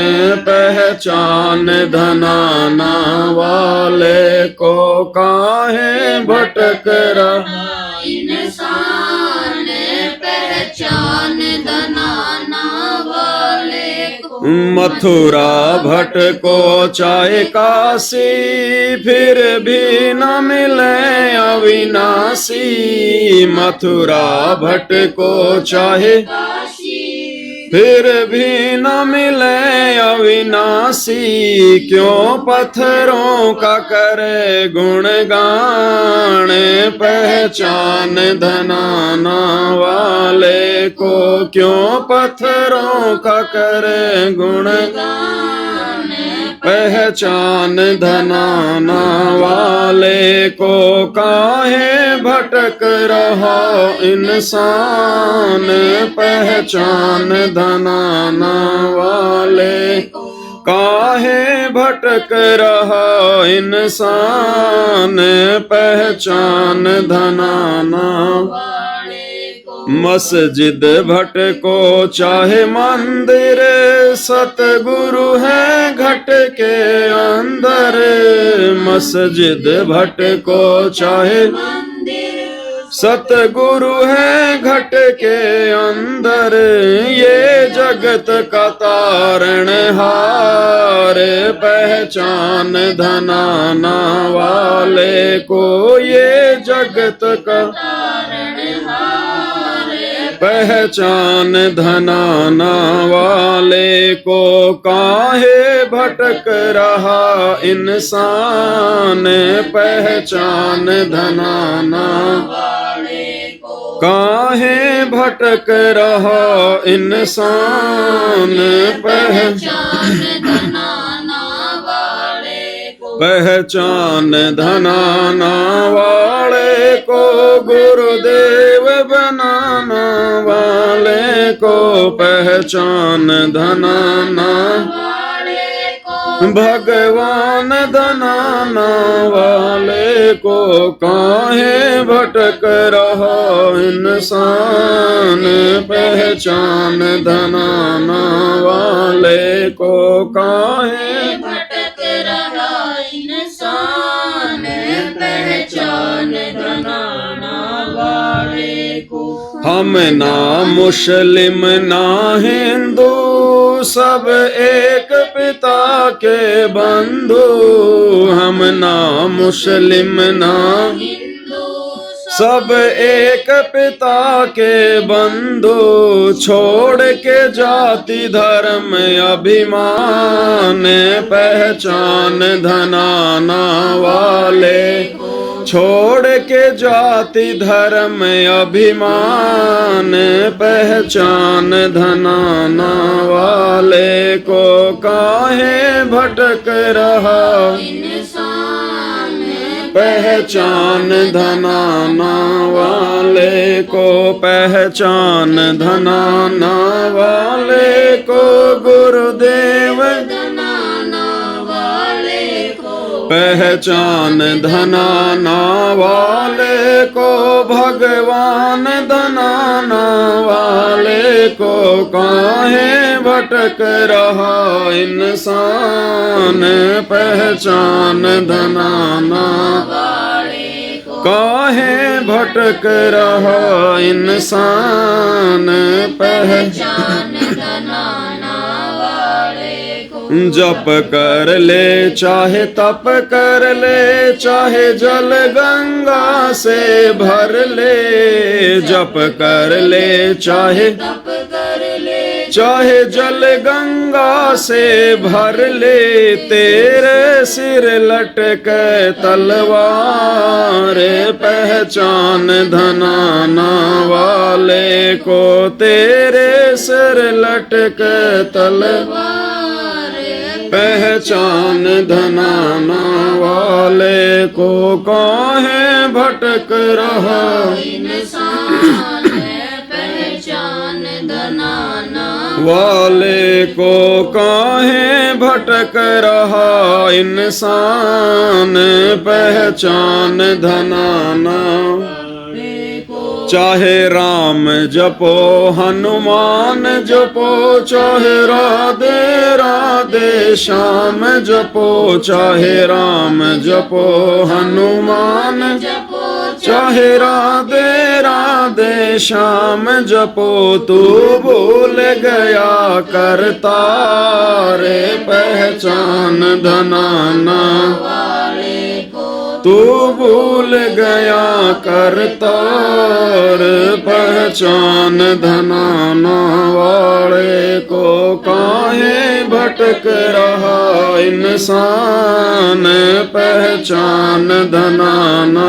पहचान धनाना वाले को काहे भटक रहा इंसान, पहचान धनाना वाले को। मथुरा भटको चाहे काशी, फिर भी न मिले अविनाशी। मथुरा भटको चाहे काशी, फिर भी न मिले अविनाशी। क्यों पत्थरों का करे गुणगान, पहचान धनाना वाले को क्यों पत्थरों का करे गुणगान, पहचान धनाना वाले को काहे भटक रहा इंसान, पहचान धनाना वाले को काहे भटक रहा इंसान, पहचान धनाना वाले को। मस्जिद भटको चाहे मंदिर, सतगुरु है घट के अंदर। मस्जिद भटको चाहे मंदिर, सतगुरु है घट के अंदर। ये जगत का तारण हार, पहचान धनाना वाले को ये जगत का तारणहार, पहचान धनाना वाले को काहे भटक रहा इंसान, पहचान धनाना वाले को। काहे भटक रहा इंसान, पहचान धनाना वाले को। पहचान धनाना वाले को गुरुदेव बनाना वाले को, पहचान धनाना वाले को। भगवान धनाना वाले को काहे भटक रहा इंसान, पहचान धनाना वाले को काहे भटक रहा इंसान, पहचान धनाना वाले को। हम ना मुस्लिम ना हिंदू, सब एक पिता के बंधु। हम ना मुस्लिम ना हिंदू, सब एक पिता के बंधु। छोड़ के जाति धर्म अभिमान, पहचान धनाना वाले को। छोड़ के जाति धर्म अभिमान, पहचान धनाना वाले को काहे भटक रहा इंसान, पहचान धनाना वाले को, पहचान धनाना वाले को गुरुदेव धनाना वाले को। पहचान धनाना वाले को भगवान धनाना वाले को काहे भटक रहा इंसान, पहचान धनाना वाले को। काहे भटक रहा इंसान, पहचान धनाना वाले को। जप कर ले चाहे तप कर ले, चाहे जल गंगा से भर ले। जप कर ले चाहे तप कर ले, चाहे जल गंगा से भर ले। तेरे सिर लटक तलवार, पहचान धनाना वाले को। तेरे सिर लटक तलवार, पहचान धनाना वाले को काहे भटक रहा इंसान, पहचान धनाना वाले को काहे भटक रहा इंसान, पहचान धनाना। चाहे राम जपो हनुमान जपो, चाहे राधे राधे श्याम जपो, चाहे राम जपो हनुमान जपो, चाहे राधे राधे श्याम जपो, तू भूल गया करता रे पहचान धनाना। वाले को तू भूल गया करता रे पहचान धनाना। वाले को काहे भटक रहा इंसान, पहचान धनाना।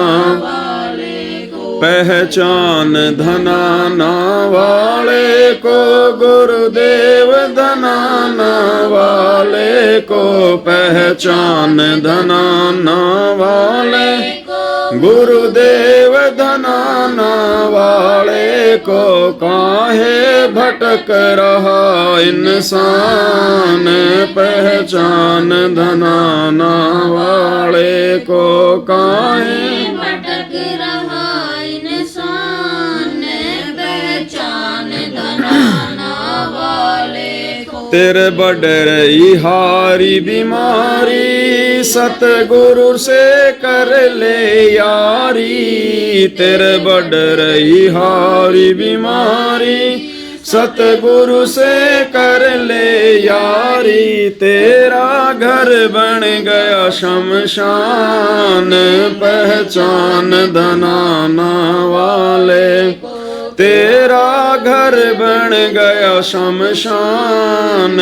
पहचान धनाना वाले को, गुरुदेव धनाना वाले को, पहचान धनाना वाले, गुरुदेव धनाना वाले को, काहे भटक रहा इंसान, पहचान धनाना वाले को, काहे भटक रहा इंसान, पहचान धनाना वाले को। तेरे बड़ रही हारी बीमारी, सतगुरु से कर ले यारी। तेरे बड़ रही हारी बीमारी, सतगुरु से कर ले यारी। तेरा घर बन गया शमशान, पहचान धनाना वाले। तेरा घर बन गया शमशान,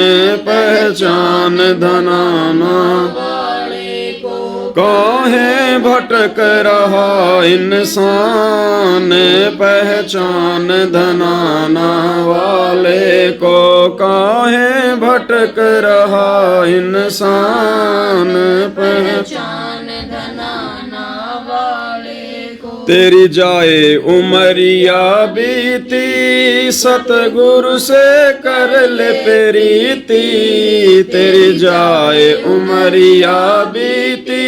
पहचान धनाना। काहे भटक रहा इंसान, पहचान धनाना वाले को, काहे भटक रहा इंसान, पहचान धनाना वाले को। तेरी जाए उमरिया बीती, सतगुरु से कर ले प्रीति। तेरी जाए उमरिया बीती,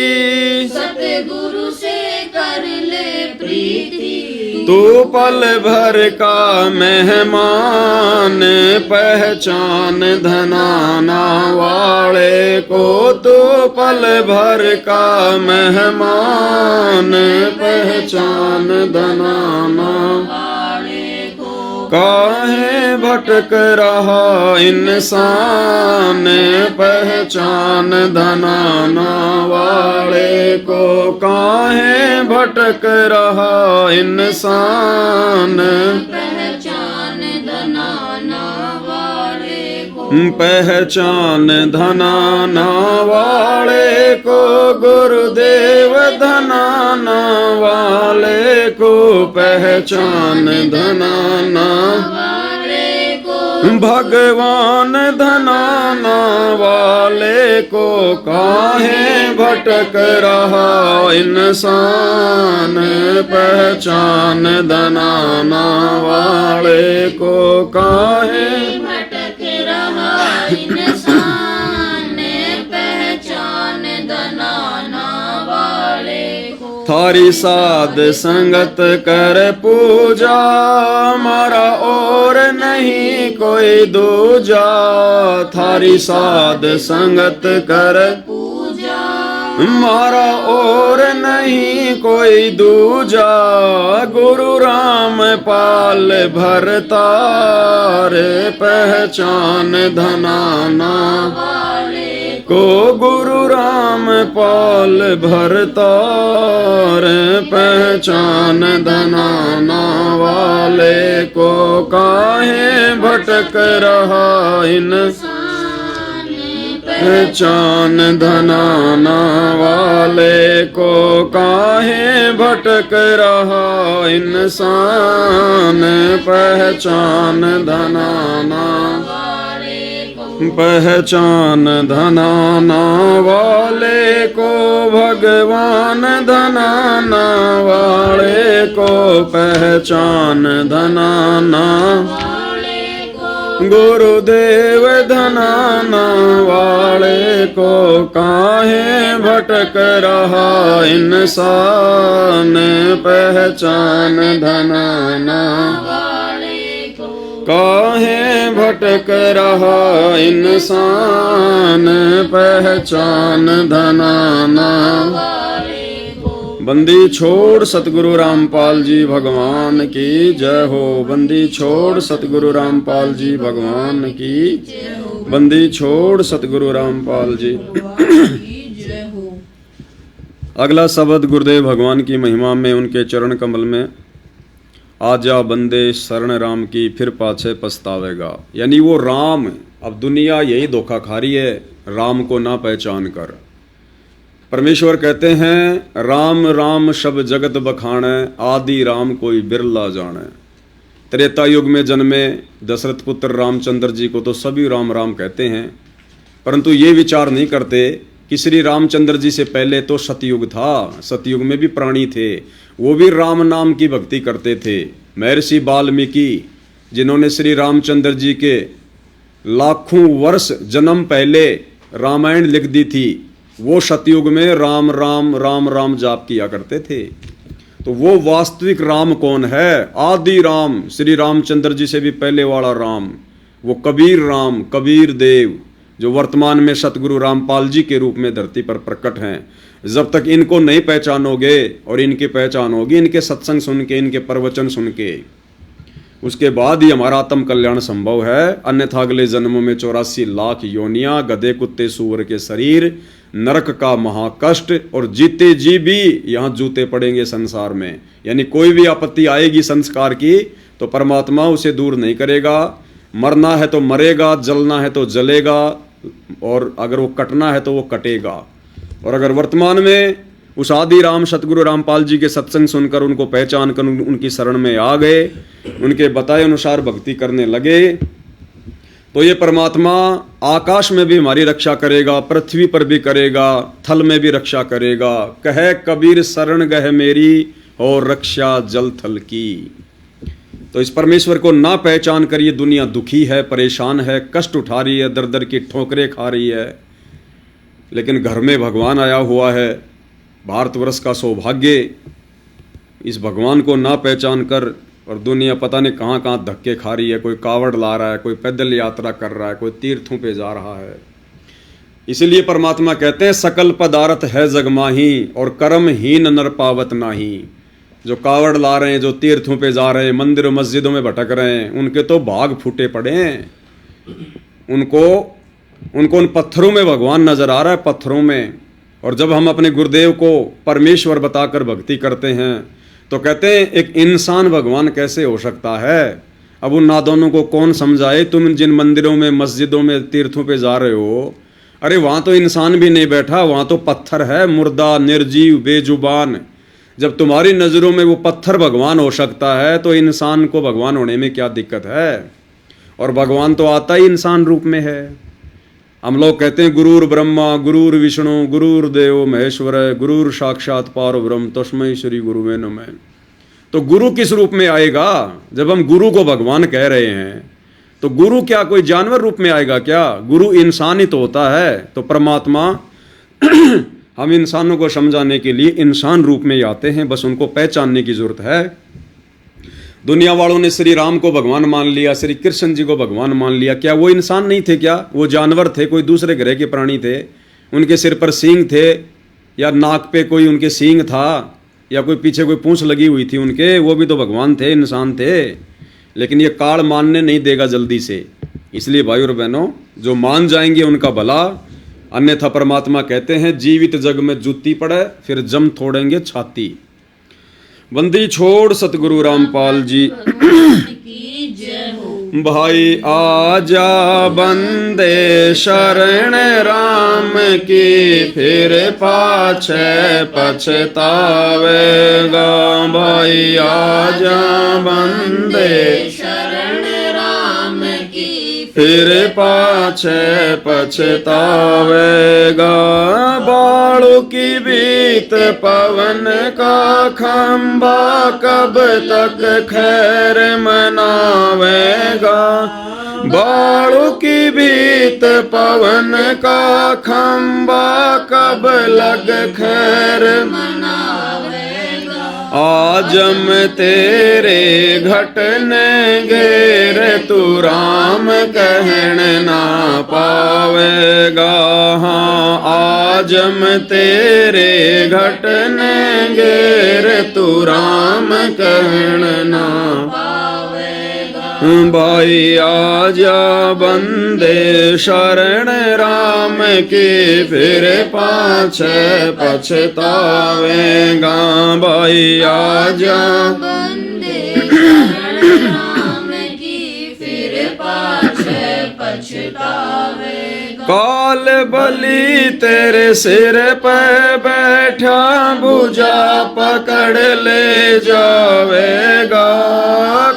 सतगुरु से कर ले प्रीति। तू पल भर का मेहमान, पहचान धनाना वाले को। तू पल भर का मेहमान, पहचान धनाना वाले को। काहे भटक रहा इंसान, पहचान धनाना वाले को, काहे भटक रहा इंसान, पहचान धनाना वाले को। पहचान धनाना वाले को, गुरुदेव धनाना वाले को, पहचान धनाना वाले को। भगवान धनाना वाले को, काहे भटक रहा इंसान, पहचान धनाना वाले को, काहे भटक रहा इंसान, पहचान धनाना वाले को। थारी साध संगत कर पूजा, मारा और नहीं कोई दूजा। थारी साध संगत कर पूजा, मारा और नहीं कोई दूजा। गुरु राम पाल भरतार, पहचान धनाना वाले को, गुरु राम पाल भरतार, पहचान धनाना वाले को, काहे भटक रहा इंसान, पहचान धनाना वाले को, काहे भटक रहा इंसान, पहचान धनाना पहचान धनाना वाले को, भगवान धनाना वाले को, पहचान धनाना गुरुदेव धनाना वाले को काहे भटक रहा इंसान, पहचान धनाना वाले को काहे भटक रहा इंसान, पहचान धनाना वाले को बंदी छोड़ सतगुरु रामपाल जी भगवान की जय हो। बंदी छोड़ सतगुरु रामपाल जी भगवान की बंदी छोड़ सतगुरु रामपाल जी। जय हो। अगला शब्द गुरुदेव भगवान की महिमा में उनके चरण कमल में, आजा बंदे शरण राम की फिर पाछे पछतावेगा। यानी वो राम, अब दुनिया यही धोखा खा रही है राम को ना पहचान कर। परमेश्वर कहते हैं राम राम शब जगत बखाणे, आदि राम कोई बिरला जाने। त्रेता युग में जन्मे दशरथ पुत्र रामचंद्र जी को तो सभी राम राम कहते हैं, परंतु ये विचार नहीं करते कि श्री रामचंद्र जी से पहले तो सतयुग था। सतयुग में भी प्राणी थे, वो भी राम नाम की भक्ति करते थे। महर्षि वाल्मीकि जिन्होंने श्री रामचंद्र जी के लाखों वर्ष जन्म पहले रामायण लिख दी थी, वो सतयुग में राम राम राम राम जाप किया करते थे। तो वो वास्तविक राम कौन है? आदि राम, श्री रामचंद्र जी से भी पहले वाला राम, वो कबीर राम, कबीर देव, जो वर्तमान में सतगुरु रामपाल जी के रूप में धरती पर प्रकट हैं। जब तक इनको नहीं पहचानोगे, और इनकी पहचान होगी इनके सत्संग सुन के, इनके प्रवचन सुन के, उसके बाद ही हमारा आत्म कल्याण संभव है। अन्यथा अगले जन्मों में 84 लाख योनियां, गधे कुत्ते सूअर के शरीर, नरक का महाकष्ट, और जीते जी भी यहाँ जूते पड़ेंगे संसार में। यानी कोई भी आपत्ति आएगी संस्कार की तो परमात्मा उसे दूर नहीं करेगा। मरना है तो मरेगा, जलना है तो जलेगा, और अगर वो कटना है तो वो कटेगा। और अगर वर्तमान में उस आदि राम सतगुरु रामपाल जी के सत्संग सुनकर उनको पहचान कर उनकी शरण में आ गए, उनके बताए अनुसार भक्ति करने लगे, तो ये परमात्मा आकाश में भी हमारी रक्षा करेगा, पृथ्वी पर भी करेगा, थल में भी रक्षा करेगा। कहे कबीर शरण गह मेरी, और रक्षा जल थल की। तो इस परमेश्वर को ना पहचान कर ये दुनिया दुखी है, परेशान है, कष्ट उठा रही है, दर दर की ठोकरें खा रही है। लेकिन घर में भगवान आया हुआ है, भारतवर्ष का सौभाग्य। इस भगवान को ना पहचान कर और दुनिया पता नहीं कहाँ कहाँ धक्के खा रही है। कोई कावड़ ला रहा है, कोई पैदल यात्रा कर रहा है, कोई तीर्थों पे जा रहा है। इसीलिए परमात्मा कहते हैं सकल पदार्थ है जगमाही, और कर्महीन नर पावत नाही। जो कावड़ ला रहे हैं, जो तीर्थों पे जा रहे हैं, मंदिरों मस्जिदों में भटक रहे हैं, उनके तो भाग फूटे पड़े हैं। उनको उन पत्थरों में भगवान नजर आ रहा है, पत्थरों में। और जब हम अपने गुरुदेव को परमेश्वर बताकर भक्ति करते हैं तो कहते हैं एक इंसान भगवान कैसे हो सकता है? अब उन नादानों को कौन समझाए? तुम जिन मंदिरों में, मस्जिदों में, तीर्थों पे जा रहे हो, अरे वहाँ तो इंसान भी नहीं बैठा, वहाँ तो पत्थर है, मुर्दा, निर्जीव, बेजुबान। जब तुम्हारी नज़रों में वो पत्थर भगवान हो सकता है तो इंसान को भगवान होने में क्या दिक्कत है? और भगवान तो आता ही इंसान रूप में है। हम लोग कहते हैं गुरुर ब्रह्मा गुरुर विष्णु गुरुर्देव महेश्वर, गुरुर साक्षात पार ब्रह्म तस्मै श्री गुरुवे नमः। तो गुरु किस रूप में आएगा? जब हम गुरु को भगवान कह रहे हैं तो गुरु क्या कोई जानवर रूप में आएगा क्या? गुरु इंसान ही तो होता है। तो परमात्मा हम इंसानों को समझाने के लिए इंसान रूप में आते हैं, बस उनको पहचानने की जरूरत है। दुनिया वालों ने श्री राम को भगवान मान लिया, श्री कृष्ण जी को भगवान मान लिया। क्या वो इंसान नहीं थे? क्या वो जानवर थे? कोई दूसरे ग्रह के प्राणी थे? उनके सिर पर सींग थे, या नाक पे कोई उनके सींग था, या कोई पीछे कोई पूंछ लगी हुई थी उनके? वो भी तो भगवान थे, इंसान थे। लेकिन ये काल मानने नहीं देगा जल्दी से। इसलिए भाई और बहनों, जो मान जाएंगे उनका भला। अन्यथा परमात्मा कहते हैं जीवित जग में जूती पड़े, फिर जम तोड़ेंगे छाती। बंदी छोड़ सतगुरु रामपाल जी की जय हो। भाई आजा बंदे शरण राम की, फिर पाछे पछतावेगा। भाई आजा बंदे शरण राम की, फिर पाछे पछतावेगा। बालों की बीत पवन का खंबा कब तक खैर मनावेगा। बालों की बीत पवन का खंबा कब लग खैर मनावेगा। आजम तेरे घटने घेर तू राम कहन ना पावेगा। हाँ आजम तेरे घटने घेर तू राम कहन ना भाई आजा बंदे शरण राम की फिर पाछे पछतावेगा। भाई आजा बंदे शरण राम की फिर पाछे पछतावेगा। काल बलि तेरे सिर पे बैठा भुजा पकड़ ले जावेगा।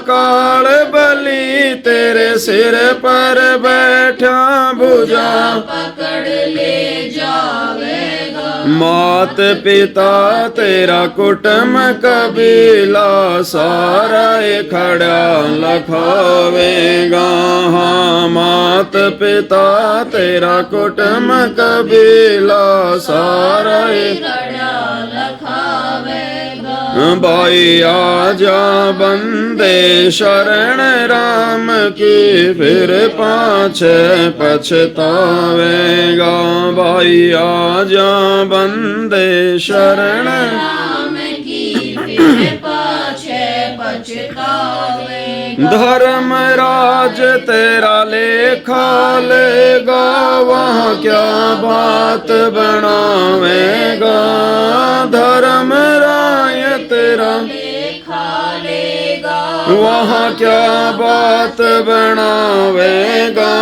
काल बलि तेरे सिर पर बैठा भुजा पकड़ ले जावेगा। मात पिता तेरा कुटुंब कबीला सारा खड़ा लखावेगा। हाँ मात पिता तेरा कुटुंब कबीला सारा खड़ा लखावेगा। भाई आजा बंदे शरण राम की फिर पाछे पछतावेगा। भाई आजा बंदे शरण राम की फिर पाछे पछतावेगा। धर्मराज तेरा लेखा लेगा वहाँ क्या बात बनावेगा। धर्मराय तेरा लेखा लेगा वहाँ क्या बात बनावेगा।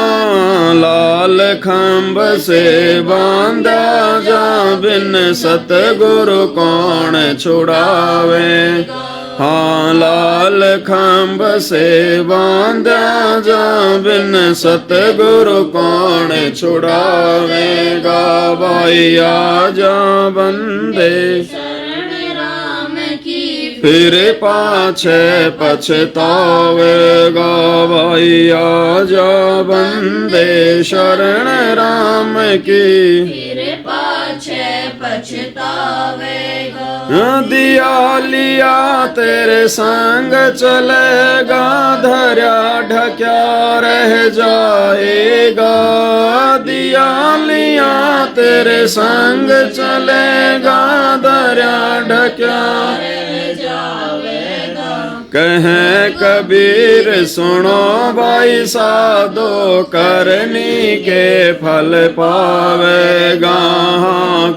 लाल खंभ से बांधा जा बिन सतगुरु कौन छुड़ावेगा। हाँ लाल खंभ से बांधा जा बिन सतगुरु कौन छुड़ावेगा। भाई आजा बंदे शरण राम की फिर पाछे पछतावेगा। भाई आजा बंदे शरण राम की फिर पाछे पछतावेगा। दिया लिया तेरे संग चलेगा धर्या ढक्या रह जाएगा। दिया लिया तेरे संग चलेगा धर्या ढक्या रह जावेगा। कहे कबीर सुनो भाई साधो करनी के फल पावेगा।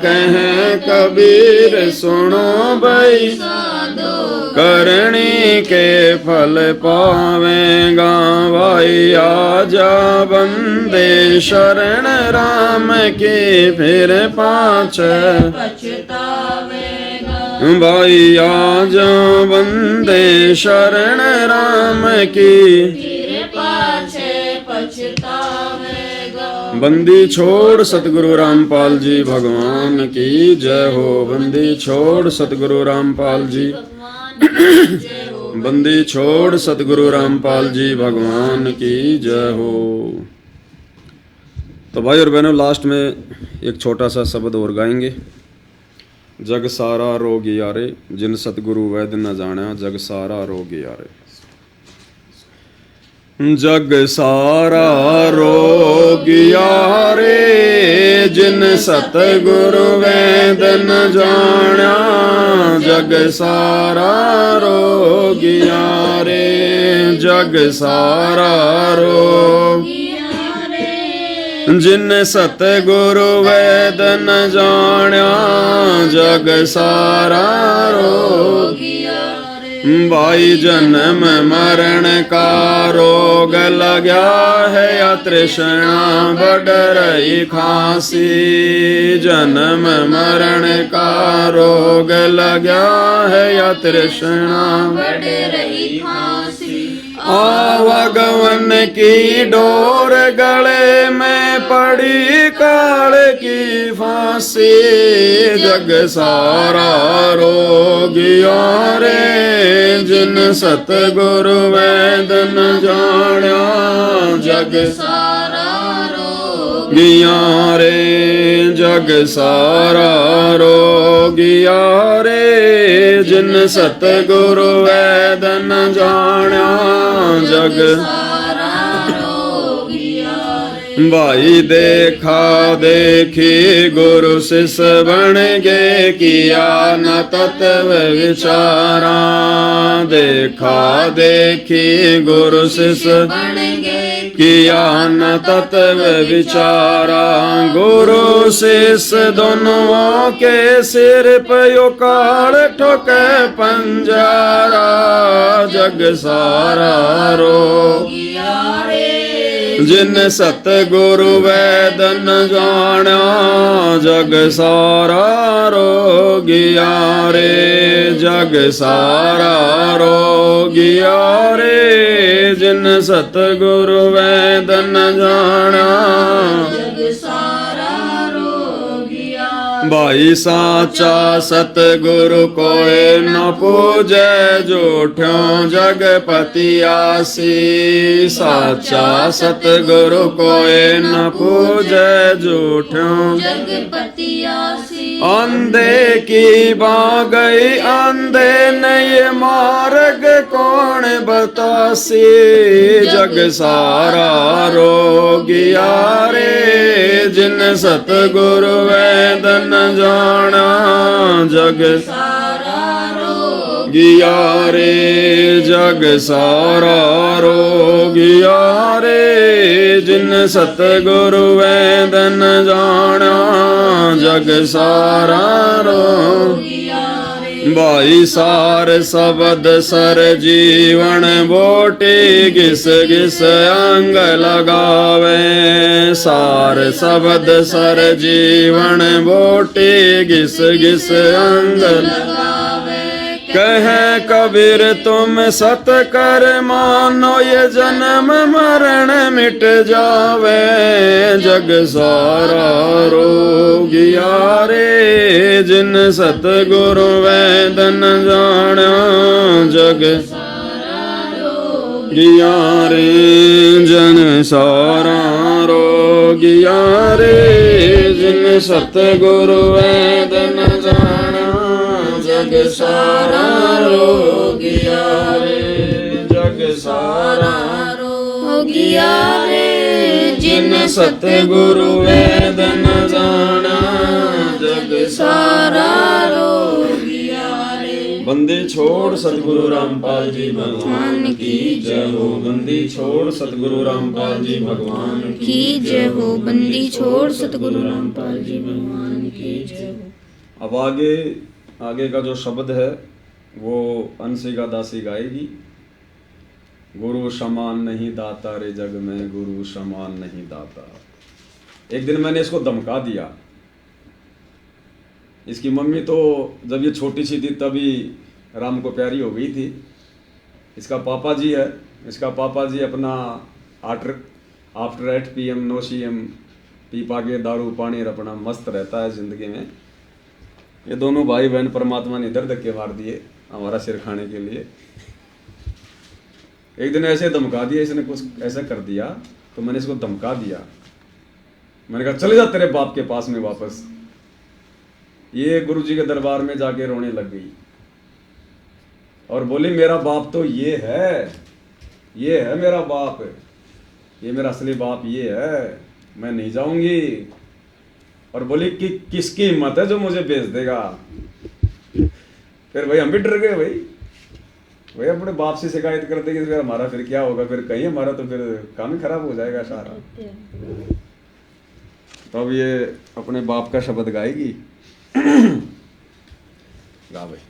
कहे कबीर सुनो भाई साधो करनी के फल पावेगा। भाई आजा बंदे शरण राम के फिर पाछे पछतावेगा। भाई आजा बंदे शरण राम की फिर पाछे पछतावेगा। बंदी छोड़ सतगुरु रामपाल जी भगवान की जय हो। बंदी छोड़ सतगुरु रामपाल जी जय हो। बंदी छोड़ सतगुरु रामपाल जी भगवान की जय हो। तो भाई और बहनों लास्ट में एक छोटा सा शब्द और गाएंगे। जग सारा रोग यारे जिन सतगुरु वैद न जाना जग सारा रोग यारे। जग सारा रोग यारे जिन सतगुरु वैद न जाना जग सारा रोग यारे। जग सारा रोग जिन सतगुरु वैद न जाना जग सारा रोग। भाई जन्म मरण का रोग लगा है या तृष्णा बढ़ रही खांसी। जन्म मरण का रोग लगा है या तृष्णा बढ़ रही खांसी। आवागमन की डोर गले में पड़ी काल की फांसी जग सारा रोगिया रे जिन सतगुरु वेद न जाण्या जग सारा गिया रे जग सारा रोगिया रे जिन सतगुरु वेद न जाण्या जग सारा रोगिया रे भाई देखा देखी गुरु शिष बन गे किया न तत्व विचारा देखा देखी गुरु शिष बन गए किया न तत्व विचारा गुरु शिष दोनों के सिर पे यो काल ठोके पंजारा जग सारा रो रोगिया रे जिन सतगुरु वेद न जाण्या जग सारा रोगिया रे जग सारा रोगिया रे जिन सतगुरु वेद न जाण्या जग सारा रोगिया भाई साचा सतगुरु कोई न पूजे झूठ्यों जगपति आसी साचा सतगुरु कोई न पूजे झूठ्यों जगपति आसी अंधे की बागई अंधे नहीं मार्ग कौन बतासी जग सारा रोगिया रे जिन सतगुरु वेद न जाना जग सारा गिया रे जग सारा रोगिया रे जिन सतगुरु वेद न जाना जग सारा रो रोगिया रे भाई सार शब्द सर जीवन बोटी घिस घिस अंग लगावे सार शब्द सर जीवन बोटी घिस घिस अंग लगावे कह कबीर तुम सत कर मानो ये जन्म मरण मिट जावे जग सारा रोगिया रे जिन सतगुरु वेद न जाण्या जग सारा रोगिया गिया रे जन सारा रोगिया रे जिन सतगुरु वेद न जाण्या जग सारा रोगिया रे जग सारा रोगिया रे जिन सतगुरु वेद न जाना जग सारा रोगिया रे बंदी छोड़ सतगुरु रामपाल जी भगवान की जय हो बंदी छोड़ सतगुरु रामपाल जी भगवान की जय हो बंदी छोड़ सतगुरु रामपाल जी भगवान की जय हो। अब आगे का जो शब्द है वो अंशिका दासी गाएगी। गुरु समान नहीं दाता रे जग में गुरु समान नहीं दाता। एक दिन मैंने इसको धमका दिया। इसकी मम्मी तो जब ये छोटी सी थी तभी राम को प्यारी हो गई थी। इसका पापा जी है, इसका पापा जी अपना आफ्टर 8 PM नो CM पी पा के दारू पानी और अपना मस्त रहता है जिंदगी में। ये दोनों भाई बहन परमात्मा ने इधर धक्के मार दिए हमारा सिर खाने के लिए। एक दिन ऐसे धमका दिया, इसने कुछ ऐसा कर दिया तो मैंने इसको धमका दिया। मैंने कहा चले जा तेरे बाप के पास में वापस। ये गुरुजी के दरबार में जाके रोने लग गई और बोली मेरा बाप तो ये है मेरा बाप, ये मेरा असली बाप ये है, मैं नहीं जाऊंगी। और बोली कि किसकी हिम्मत है जो मुझे भेज देगा। फिर भाई हम भी डर गए। भाई अपने बाप से शिकायत कर देगी फिर हमारा फिर क्या होगा, फिर कहीं हमारा तो फिर काम ही खराब हो जाएगा सारा। तो अब ये अपने बाप का शब्द गाएगी। गा भाई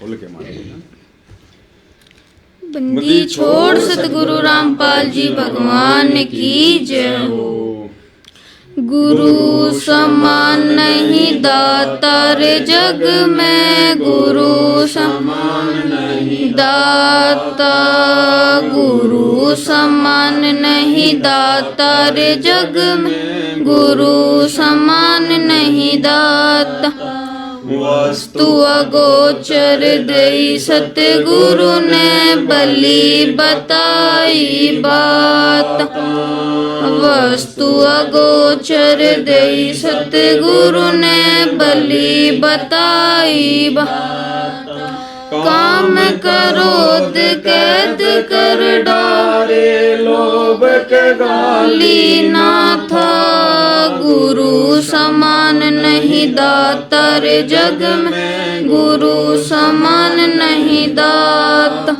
खोल के मारेगी ना। बंदी छोड़ सतगुरु रामपाल जी भगवान की जय हो। गुरु समान नहीं दाता रे जग में, गुरु समान नहीं दाता, गुरु समान नहीं दाता रे जग में, गुरु समान नहीं दाता। वस्तु अगोचर देई सतगुरु ने बली बताई बात, वस्तु अगोचर देई सतगुरु ने बली बताई बात। काम क्रोध कैद कर डारे, लोभ के गाली ना था, गुरु समान नहीं दाता रे जग में, गुरु समान नहीं दाता,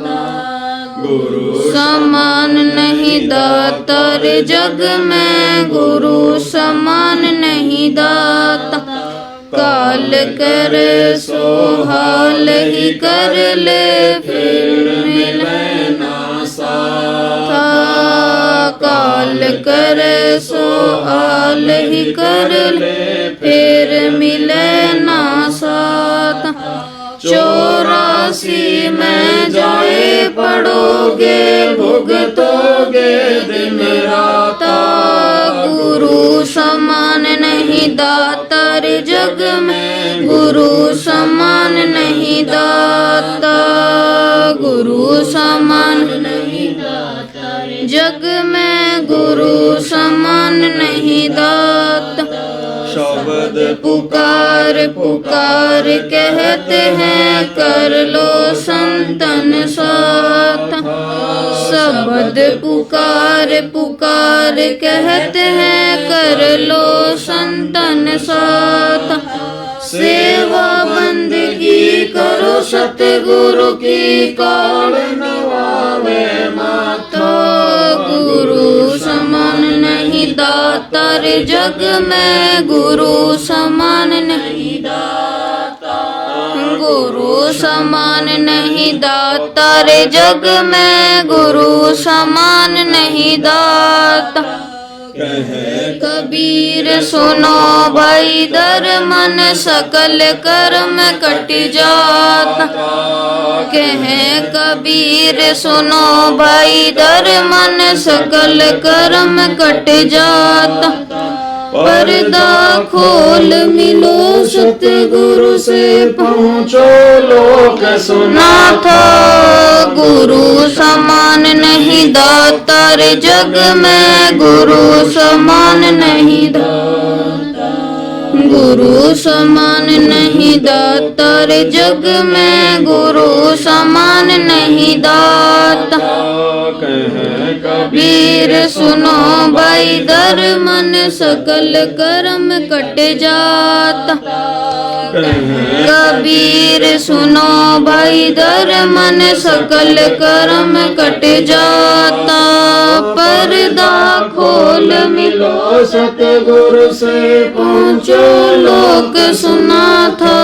गुरु समान नहीं दाता रे जग में, गुरु समान नहीं दाता। काल करे सो हाल ही कर ले, फिर मिले ना साथ, काल करे सो हाल ही कर ले, फिर मिले ना साथ। 84 में जाए पड़ोगे, भुगतोगे दिन रात, गुरु समान नहीं दाता रे जग में, गुरु समान नहीं दाता, गुरु समान नहीं दाता रे जग में, गुरु समान नहीं दाता। शब्द पुकार पुकार कहते हैं, कर लो संतन साथ, शब्द पुकार पुकार कहते हैं, कर लो संतन साथ। सेवा बंदगी करो सतगुरु की, काल नवावे माथा, गुरु समान नहीं दाता रे जग में, गुरु समान नहीं दाता, गुरु समान नहीं दाता रे जग में, गुरु समान नहीं दाता। कहे कबीर सुनो भाई दर मन, सकल कर्म कट जाता, कहे कबीर सुनो भाई दर मन, सकल कर्म कट जाता। पर्दा खोल मिलो सतगुरु से, पहुँचो लोक सुना था, गुरु समान नहीं दाता रे जग में, गुरु समान नहीं दाता, गुरु समान नहीं दाता रे जग में, गुरु समान नहीं दाता। कबीर सुनो भाई दर मन, सकल कर्म कट जाता, कबीर सुनो भाई दर मन, सकल कर्म कट जाता। पर्दा खोल मिलो सतगुरु से, पहुँचो लोक सुना था,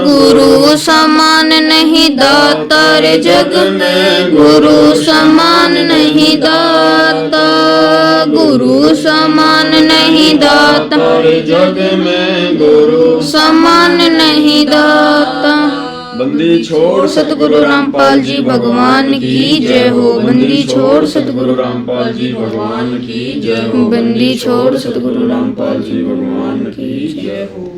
गुरु समान नहीं दाता रे जग में, गुरु समान नहीं दाता, गुरु समान नहीं दाता रे जग में, गुरु समान नहीं दाता। बंदी छोड़ सतगुरु रामपाल जी भगवान की जय हो, बंदी छोड़ सतगुरु रामपाल जी भगवान की जय हो, बंदी छोड़ सतगुरु रामपाल जी भगवान की जय हो।